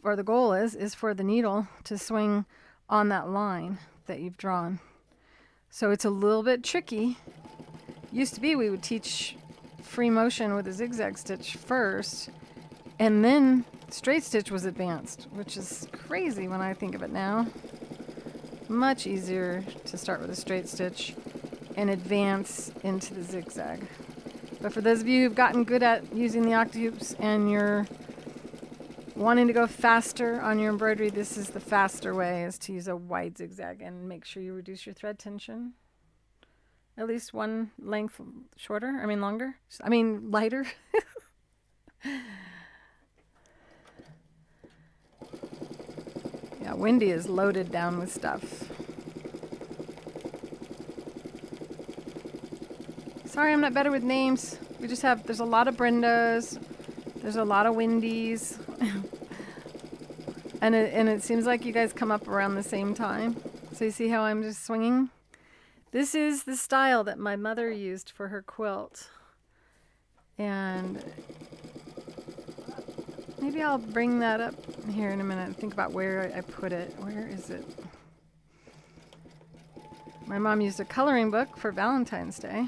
or the goal is for the needle to swing on that line that you've drawn. So it's a little bit tricky. Used to be we would teach free motion with a zigzag stitch first, and then straight stitch was advanced, which is crazy when I think of it now. Much easier to start with a straight stitch and advance into the zigzag. But for those of you who've gotten good at using the Octi-Hoops and you're wanting to go faster on your embroidery, this is the faster way, is to use a wide zigzag and make sure you reduce your thread tension. At least one length lighter. Yeah, Wendy is loaded down with stuff. Sorry, I'm not better with names. There's a lot of Brendas. There's a lot of Wendy's. and it seems like you guys come up around the same time. So you see how I'm just swinging? This is the style that my mother used for her quilt. And maybe I'll bring that up here in a minute and think about where I put it. Where is it? My mom used a coloring book for Valentine's Day.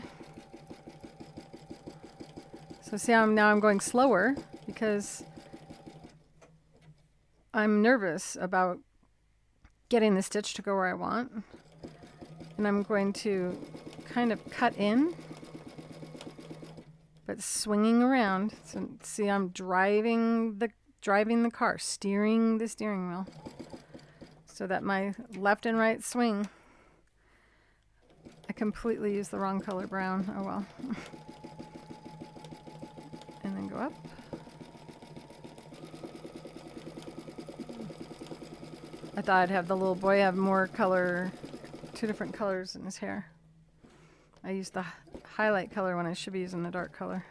So see how I'm going slower because I'm nervous about getting the stitch to go where I want. And I'm going to kind of cut in, but swinging around. So see, I'm driving the car, steering the steering wheel, so that my left and right swing. I completely used the wrong color brown. Oh well. And then go up. I thought I'd have the little boy have more color, 2 different colors in his hair. I used the highlight color when I should be using the dark color.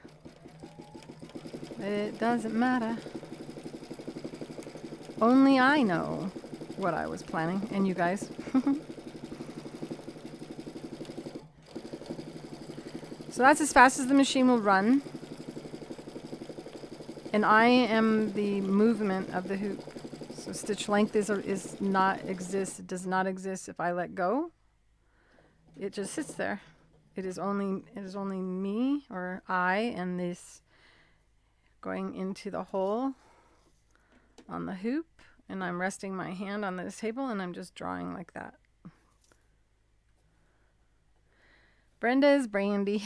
It doesn't matter. Only I know what I was planning, and you guys. So that's as fast as the machine will run. And I am the movement of the hoop. So stitch length does not exist. It does not exist if I let go. It just sits there. It is only me, or I, and this going into the hole on the hoop, and I'm resting my hand on this table and I'm just drawing like that. Brenda is Brandy.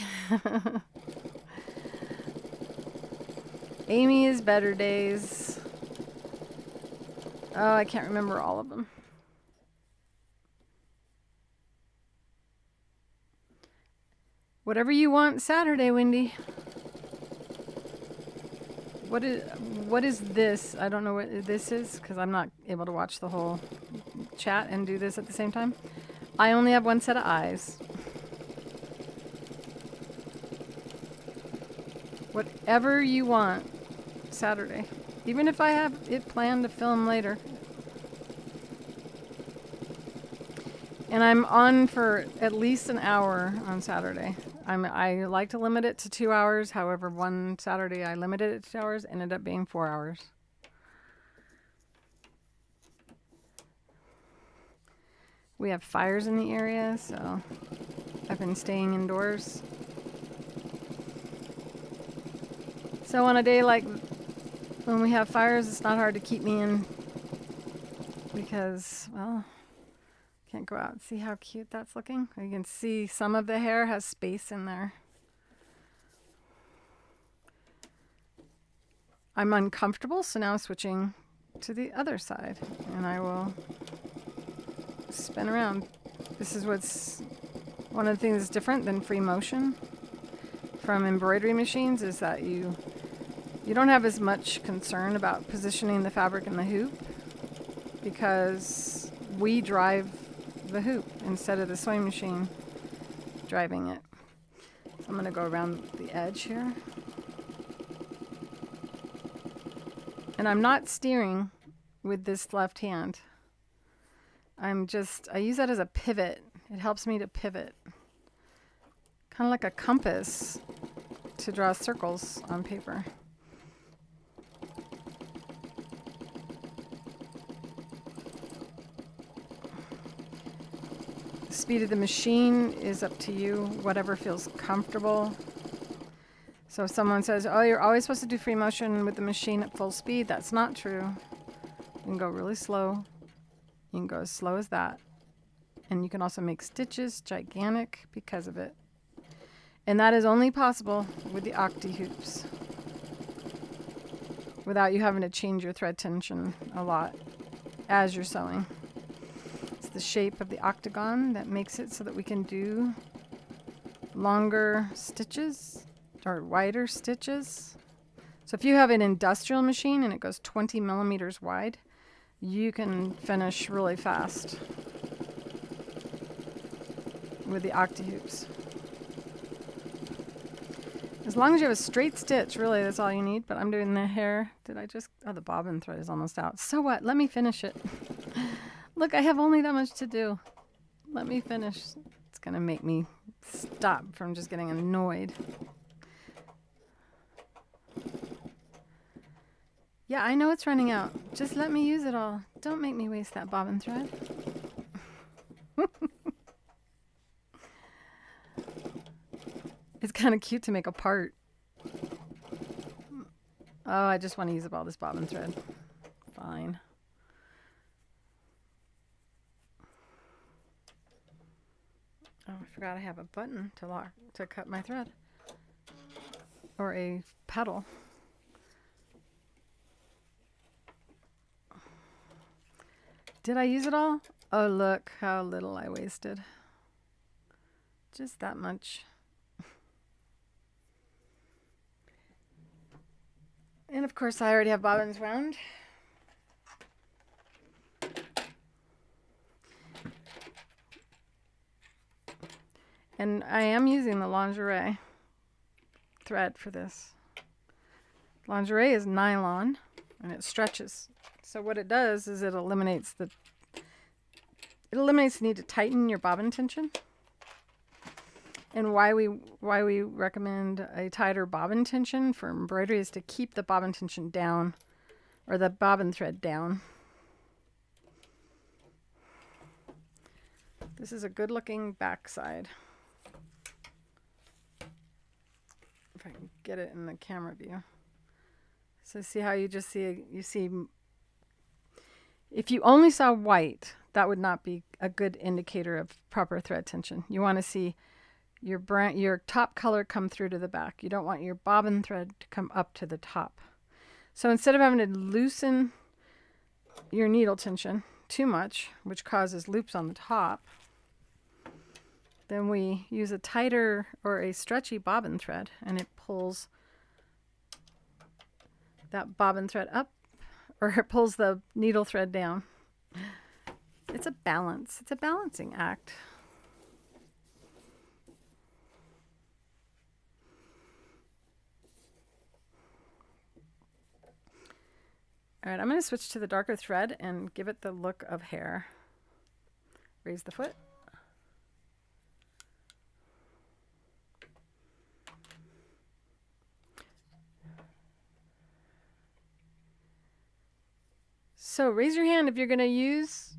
Amy is Better Days. Oh, I can't remember all of them. Whatever you want Saturday, Wendy. What is this? I don't know what this is because I'm not able to watch the whole chat and do this at the same time. I only have one set of eyes. Whatever you want Saturday. Even if I have it planned to film later. And I'm on for at least an hour on Saturday. I like to limit it to 2 hours. However, one Saturday I limited it to 2 hours, ended up being 4 hours. We have fires in the area, so I've been staying indoors. So on a day like when we have fires, it's not hard to keep me in because, well, can't go out and see how cute that's looking. You can see some of the hair has space in there. I'm uncomfortable, so now switching to the other side, and I will spin around. This is what's one of the things that's different than free motion from embroidery machines, is that you don't have as much concern about positioning the fabric in the hoop because we drive the hoop instead of the sewing machine driving it. So I'm going to go around the edge here. And I'm not steering with this left hand. I use that as a pivot. It helps me to pivot. Kind of like a compass to draw circles on paper. Speed of the machine is up to you, whatever feels comfortable. So if someone says, oh, you're always supposed to do free motion with the machine at full speed, that's not true. You can go really slow. You can go as slow as that. And you can also make stitches gigantic because of it. And that is only possible with the Octi-Hoops, without you having to change your thread tension a lot as you're sewing. The shape of the octagon that makes it so that we can do longer stitches or wider stitches. So if you have an industrial machine and it goes 20 millimeters wide, you can finish really fast with the Octi-Hoops. As long as you have a straight stitch, really, that's all you need. But I'm doing the hair. Oh, the bobbin thread is almost out. So what? Let me finish it. Look, I have only that much to do. Let me finish. It's going to make me stop from just getting annoyed. Yeah, I know it's running out. Just let me use it all. Don't make me waste that bobbin thread. It's kind of cute to make a part. Oh, I just want to use up all this bobbin thread. Fine. Oh, I forgot I have a button to cut my thread. Or a pedal. Did I use it all? Oh, look how little I wasted. Just that much. And of course, I already have bobbins wound. And I am using the lingerie thread for this. Lingerie is nylon and it stretches. So what it does is it eliminates the need to tighten your bobbin tension. And why we recommend a tighter bobbin tension for embroidery is to keep the bobbin tension down, or the bobbin thread down. This is a good looking backside. If I can get it in the camera view. So see how you just see, if you only saw white, that would not be a good indicator of proper thread tension. You want to see your top color come through to the back. You don't want your bobbin thread to come up to the top. So instead of having to loosen your needle tension too much, which causes loops on the top, then we use a tighter or a stretchy bobbin thread, and it pulls that bobbin thread up, or it pulls the needle thread down. It's a balance. It's a balancing act. All right, I'm going to switch to the darker thread and give it the look of hair. Raise the foot. So raise your hand if you're going to use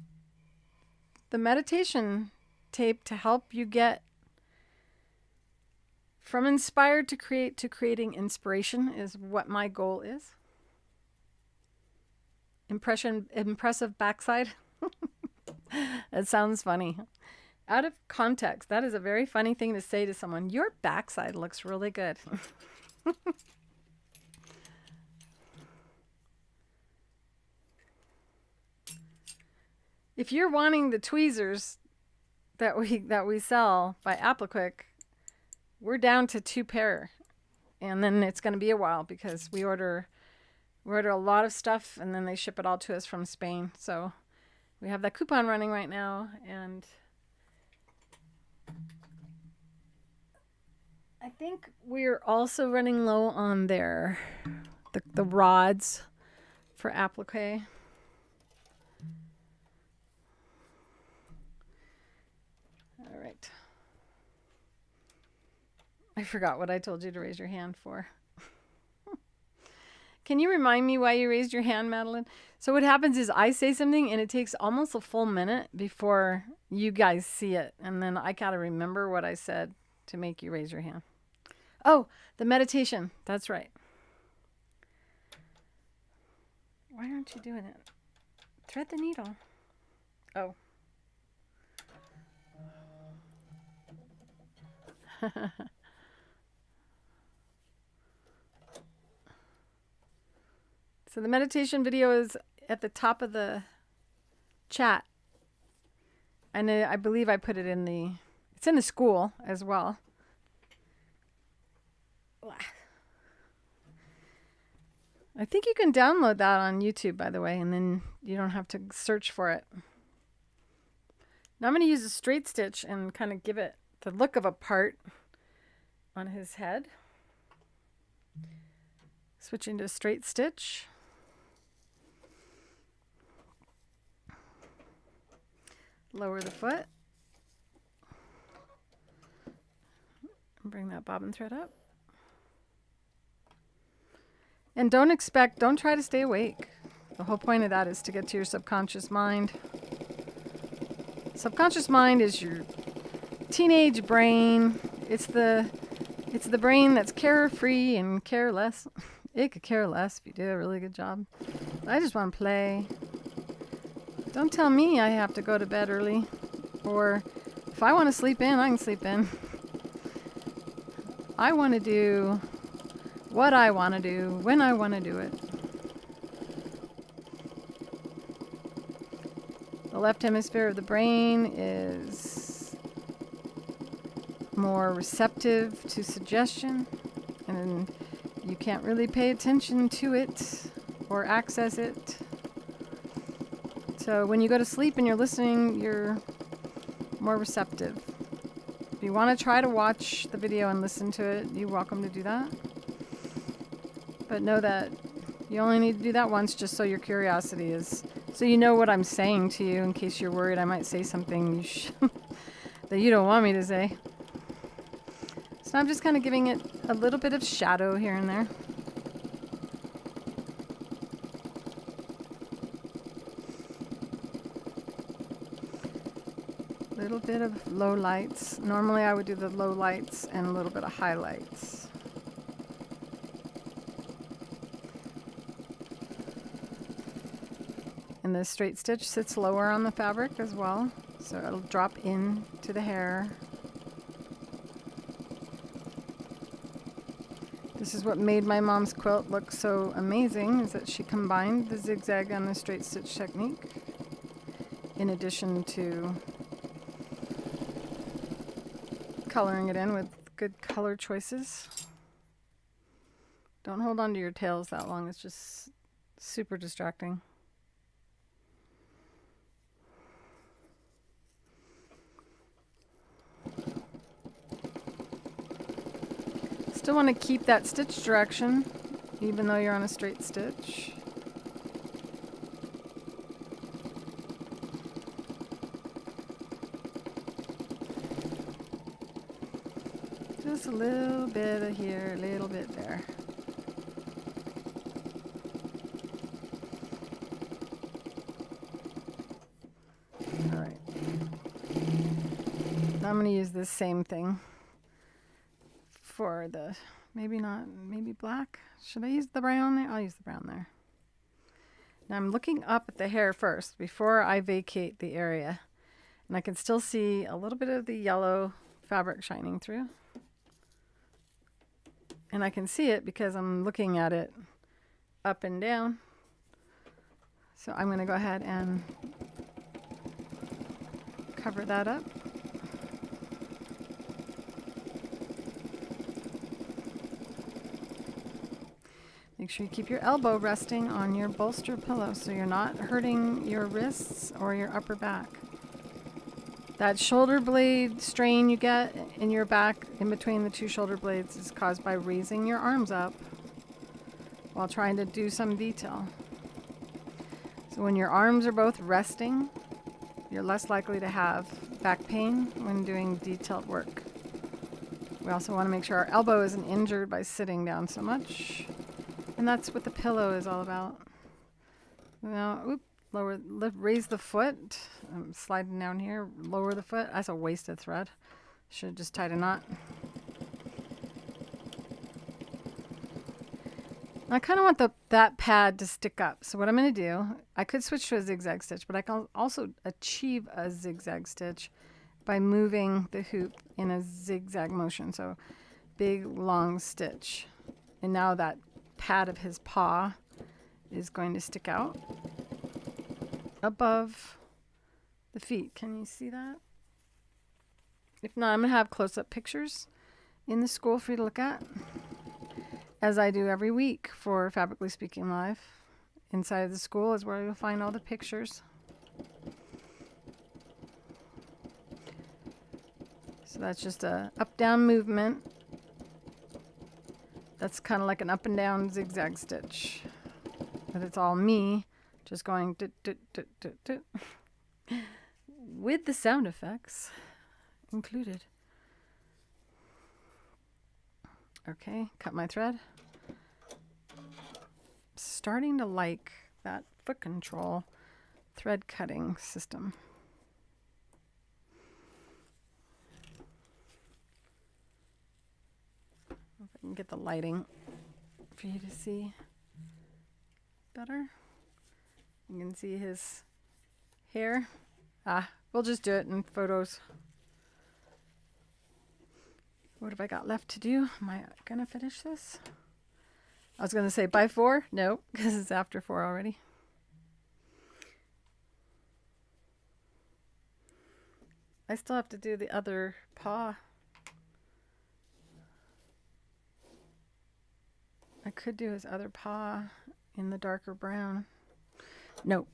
the meditation tape to help you get from inspired to creating inspiration is what my goal is. Impressive backside. It sounds funny. Out of context, that is a very funny thing to say to someone. Your backside looks really good. If you're wanting the tweezers that we sell by Appliquick, we're down to 2 pair. And then it's going to be a while because we order a lot of stuff and then they ship it all to us from Spain. So we have that coupon running right now, and I think we're also running low on the rods for applique. All right. I forgot what I told you to raise your hand for. Can you remind me why you raised your hand, Madeline? So what happens is I say something and it takes almost a full minute before you guys see it. And then I gotta remember what I said to make you raise your hand. Oh, the meditation. That's right. Why aren't you doing it? Thread the needle. Oh. So the meditation video is at the top of the chat. And I believe I put it it's in the school as well. I think you can download that on YouTube, by the way, and then you don't have to search for it. Now I'm going to use a straight stitch and kind of give it the look of a part on his head. Switching to straight stitch. Lower the foot. Bring that bobbin thread up. And don't try to stay awake. The whole point of that is to get to your subconscious mind. Subconscious mind is your teenage brain. It's the brain that's carefree and careless. It could care less if you do a really good job. I just want to play. Don't tell me I have to go to bed early. Or if I want to sleep in, I can sleep in. I want to do what I want to do, when I want to do it. The left hemisphere of the brain is more receptive to suggestion, and you can't really pay attention to it or access it. So when you go to sleep and you're listening, you're more receptive. If you want to try to watch the video and listen to it, you're welcome to do that. But know that you only need to do that once, just so your curiosity is, so you know what I'm saying to you, in case you're worried I might say something that you don't want me to say. So I'm just kind of giving it a little bit of shadow here and there. A little bit of low lights. Normally I would do the low lights and a little bit of highlights. And the straight stitch sits lower on the fabric as well, so it'll drop into the hair. This is what made my mom's quilt look so amazing, is that she combined the zigzag and the straight stitch technique in addition to coloring it in with good color choices. Don't hold on to your tails that long, it's just super distracting. Still want to keep that stitch direction, even though you're on a straight stitch. Just a little bit of here, a little bit there. All right. Now I'm going to use this same thing for the, maybe black. Should I use the brown there? I'll use the brown there. Now I'm looking up at the hair first before I vacate the area. And I can still see a little bit of the yellow fabric shining through. And I can see it because I'm looking at it up and down. So I'm going to go ahead and cover that up. Make sure you keep your elbow resting on your bolster pillow so you're not hurting your wrists or your upper back. That shoulder blade strain you get in your back in between the two shoulder blades is caused by raising your arms up while trying to do some detail. So when your arms are both resting, you're less likely to have back pain when doing detailed work. We also want to make sure our elbow isn't injured by sitting down so much. And that's what the pillow is all about. Now, raise the foot. I'm sliding down here. Lower the foot. That's a wasted thread. Should have just tied a knot. I kind of want that pad to stick up. So what I'm going to do, I could switch to a zigzag stitch, but I can also achieve a zigzag stitch by moving the hoop in a zigzag motion. So big, long stitch. And now that pad of his paw is going to stick out above the feet. Can you see that? If not, I'm going to have close-up pictures in the school for you to look at, as I do every week for Fabrically Speaking Live. Inside of the school is where you'll find all the pictures. So that's just a up-down movement. That's kind of like an up and down zigzag stitch. But it's all me just going with the sound effects included. Okay, cut my thread. Starting to like that foot control thread cutting system. If I can get the lighting for you to see better. You can see his hair. We'll just do it in photos. What have I got left to do? Am I gonna finish this? I was gonna say by 4. No, because it's after 4 already. I still have to do the other paw. I could do his other paw in the darker brown. Nope.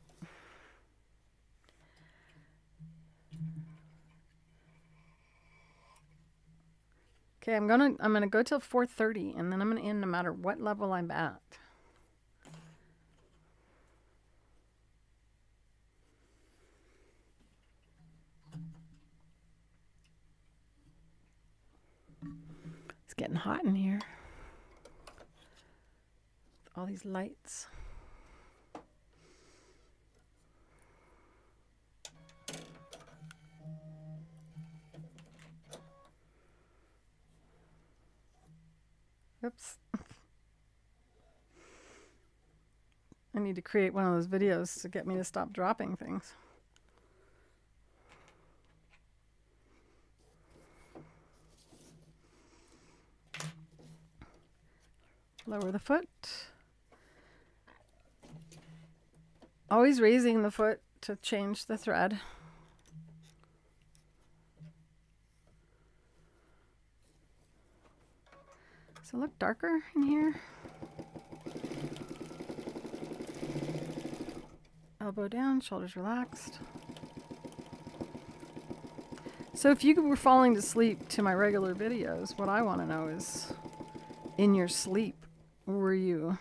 Okay, I'm gonna go till 4:30, and then I'm gonna end no matter what level I'm at. It's getting hot in here. With all these lights. Oops. I need to create one of those videos to get me to stop dropping things. Lower the foot. Always raising the foot to change the thread. Does it look darker in here? Elbow down, shoulders relaxed. So if you were falling to sleep to my regular videos, what I want to know is, in your sleep, were you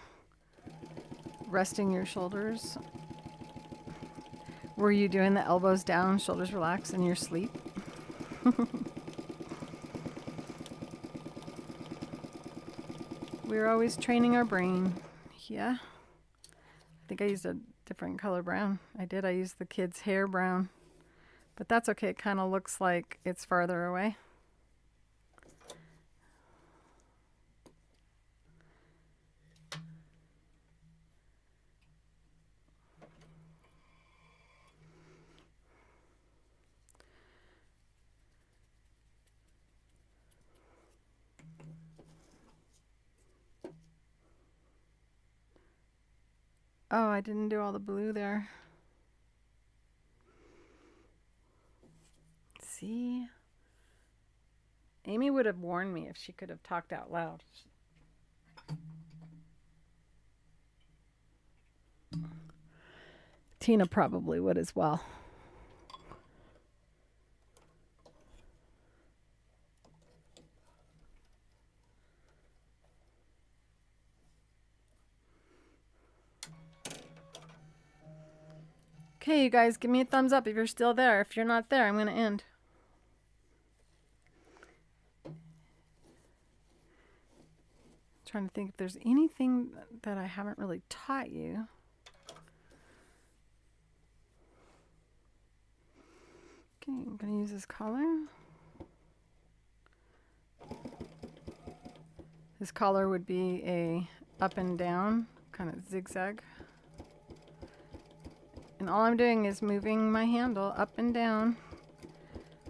resting your shoulders? Were you doing the elbows down, shoulders relaxed in your sleep? We're always training our brain. Yeah. I think I used a different color brown. I used the kid's hair brown. But that's okay. It kind of looks like it's farther away. Oh, I didn't do all the blue there. See? Amy would have warned me if she could have talked out loud. Tina probably would as well. Okay, you guys, give me a thumbs up if you're still there. If you're not there, I'm going to end. Trying to think if there's anything that I haven't really taught you. Okay, I'm going to use this collar. This collar would be a up and down kind of zigzag. And all I'm doing is moving my handle up and down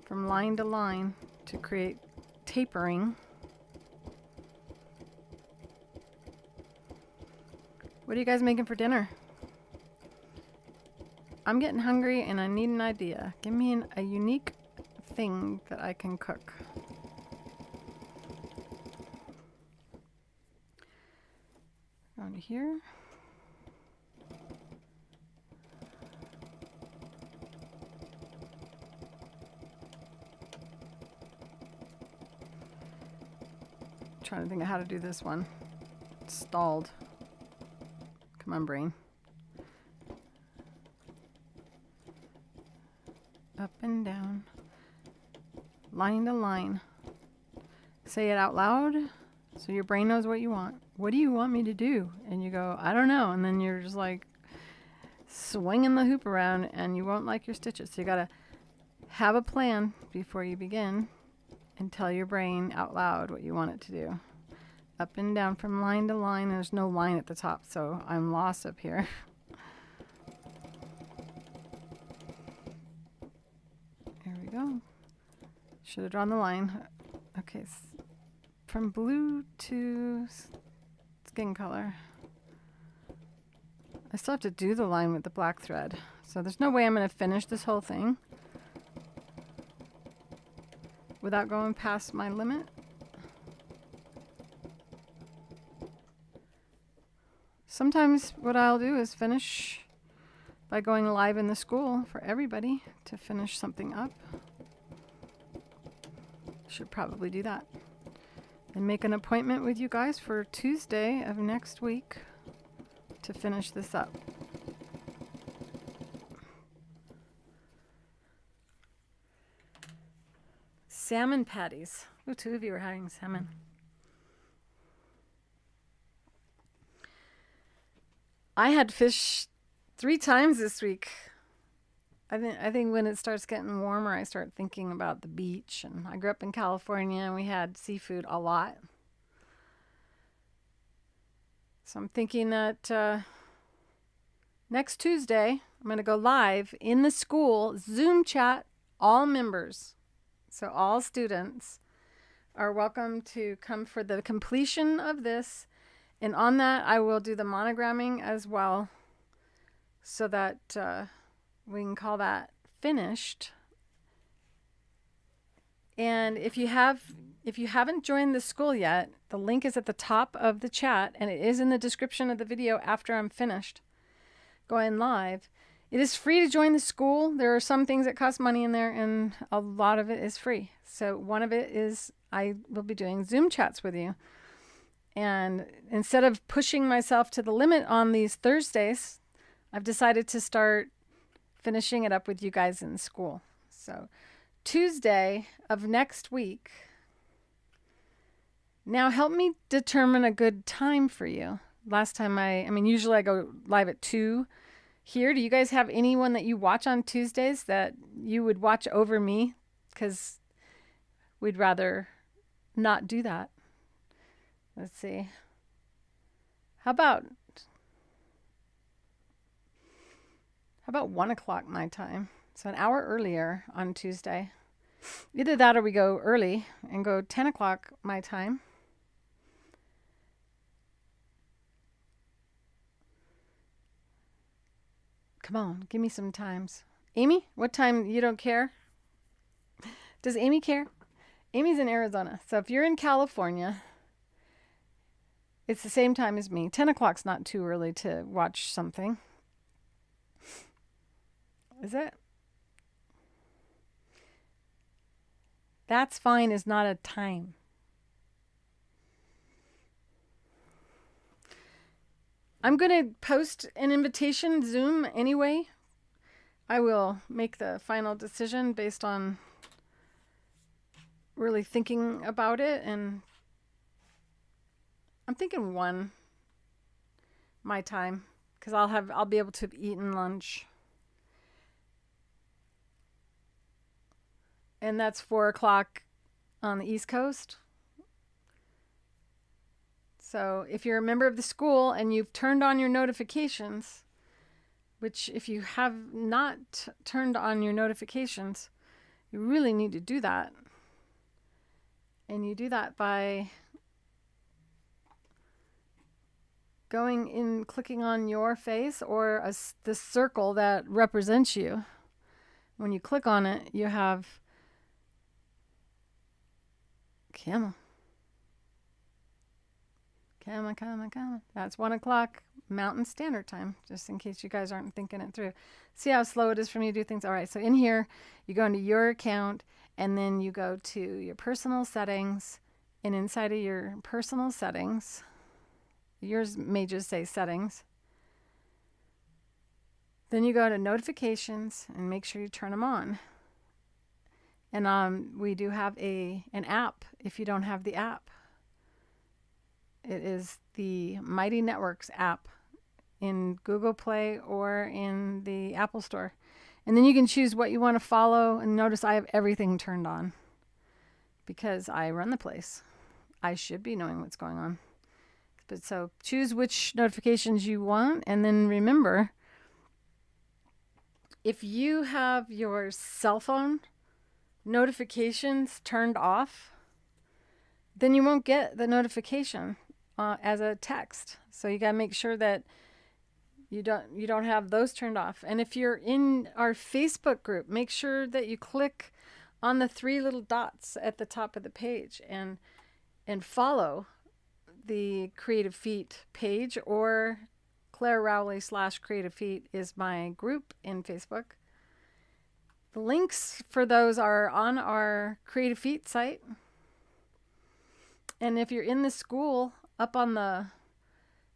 from line to line to create tapering. What are you guys making for dinner? I'm getting hungry and I need an idea. Give me a unique thing that I can cook. Down to here. Trying to think of how to do this one. It's stalled. Come on, brain. Up and down. Line to line. Say it out loud so your brain knows what you want. What do you want me to do? And you go, I don't know. And then you're just like swinging the hoop around and you won't like your stitches. So you got to have a plan before you begin and tell your brain out loud what you want it to do. up and down from line to line. There's no line at the top, so I'm lost up here. There we go. Should have drawn the line. Okay, from blue to skin color. I still have to do the line with the black thread, so there's no way I'm going to finish this whole thing without going past my limit. Sometimes what I'll do is finish by going live in the school for everybody to finish something up. Should probably do that. And make an appointment with you guys for Tuesday of next week to finish this up. Salmon patties. Oh, 2 of you are having salmon. I had fish 3 times this week. I think when it starts getting warmer, I start thinking about the beach. And I grew up in California, and we had seafood a lot. So I'm thinking that next Tuesday, I'm going to go live in the school, Zoom chat, all members. So all students are welcome to come for the completion of this. And on that, I will do the monogramming as well, so that we can call that finished. And if you haven't joined the school yet, the link is at the top of the chat, and it is in the description of the video after I'm finished going live. It is free to join the school. There are some things that cost money in there, and a lot of it is free. So one of it is I will be doing Zoom chats with you. And instead of pushing myself to the limit on these Thursdays, I've decided to start finishing it up with you guys in school. So Tuesday of next week. Now help me determine a good time for you. Last time usually I go live at 2 here. Do you guys have anyone that you watch on Tuesdays that you would watch over me? Because we'd rather not do that. Let's see. How about 1 o'clock my time? So an hour earlier on Tuesday. Either that or we go early and go 10 o'clock my time. Come on, give me some times. Amy, what time? You don't care? Does Amy care? Amy's in Arizona. So if you're in California, it's the same time as me. 10 o'clock's not too early to watch something. Is it? That's fine is not a time. I'm going to post an invitation Zoom anyway. I will make the final decision based on really thinking about it, and I'm thinking 1 my time, because I'll be able to have eaten lunch. And that's 4 o'clock on the East Coast. So if you're a member of the school and you've turned on your notifications, which if you have not turned on your notifications, you really need to do that. And you do that by going in, clicking on your face or the circle that represents you. When you click on it, you have camel. That's 1 o'clock Mountain Standard Time, just in case you guys aren't thinking it through. See how slow it is for me to do things? All right, so in here, you go into your account, and then you go to your personal settings, and inside of your personal settings, yours may just say settings. Then you go to notifications and make sure you turn them on. And we do have an app if you don't have the app. It is the Mighty Networks app in Google Play or in the Apple Store. And then you can choose what you want to follow. And notice I have everything turned on because I run the place. I should be knowing what's going on. But so choose which notifications you want, and then remember, if you have your cell phone notifications turned off, then you won't get the notification as a text. So you gotta make sure that you don't have those turned off. And if you're in our Facebook group, make sure that you click on the 3 little dots at the top of the page and follow the Creative Feet page, or Clare Rowley / Creative Feet is my group in Facebook. The links for those are on our Creative Feet site. And if you're in the school, up on it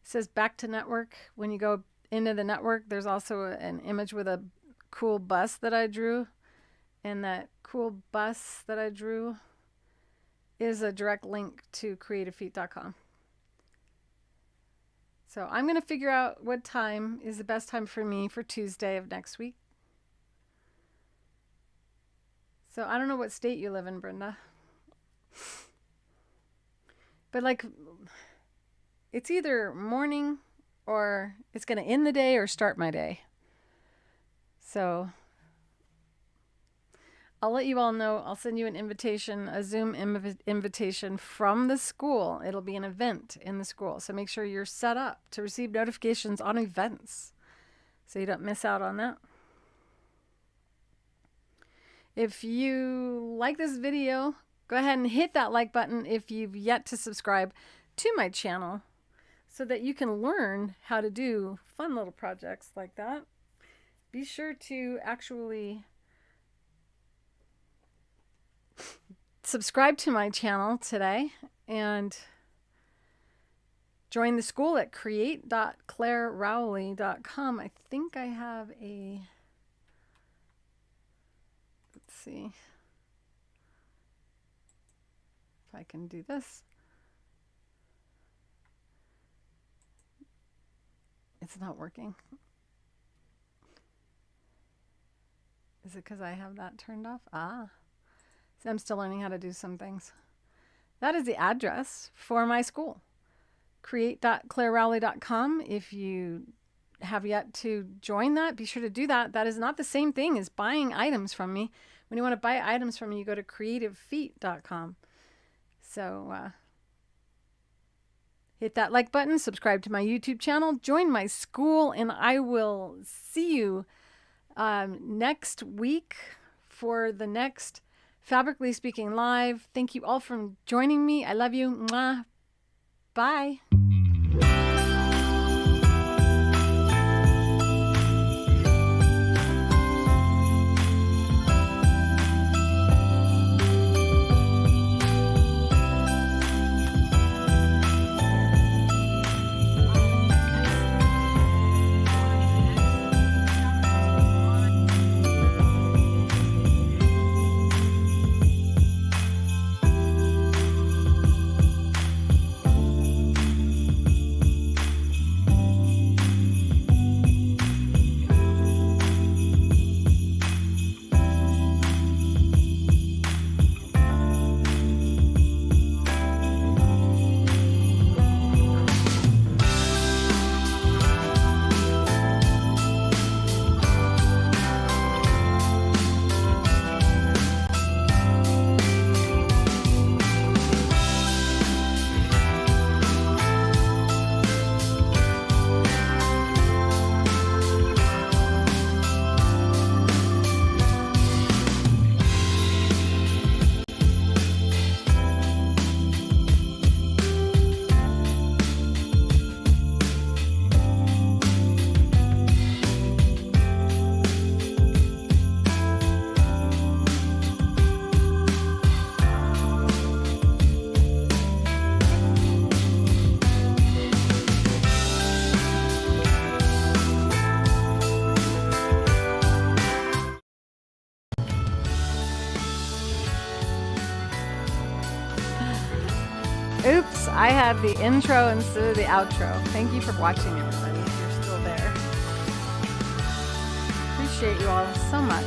says back to network. When you go into the network, there's also an image with a cool bus that I drew. And that cool bus that I drew is a direct link to creativefeet.com. So I'm going to figure out what time is the best time for me for Tuesday of next week. So I don't know what state you live in, Brenda. But like, it's either morning or it's going to end the day or start my day. So I'll let you all know. I'll send you an invitation, a Zoom invitation from the school. It'll be an event in the school. So make sure you're set up to receive notifications on events so you don't miss out on that. If you like this video, go ahead and hit that like button if you've yet to subscribe to my channel so that you can learn how to do fun little projects like that. Be sure to actually subscribe to my channel today and join the school at create.clarerowley.com. I think I have a, let's see if I can do this. It's not working. Is it because I have that turned off? So I'm still learning how to do some things. That is the address for my school. Create.clarerowley.com. If you have yet to join that, be sure to do that. That is not the same thing as buying items from me. When you want to buy items from me, you go to creativefeet.com. So hit that like button, subscribe to my YouTube channel, join my school, and I will see you next week for the next Fabrically Speaking Live. Thank you all for joining me. I love you. Mwah. Bye. Oops, I had the intro instead of the outro. Thank you for watching, everybody, if you're still there. Appreciate you all so much.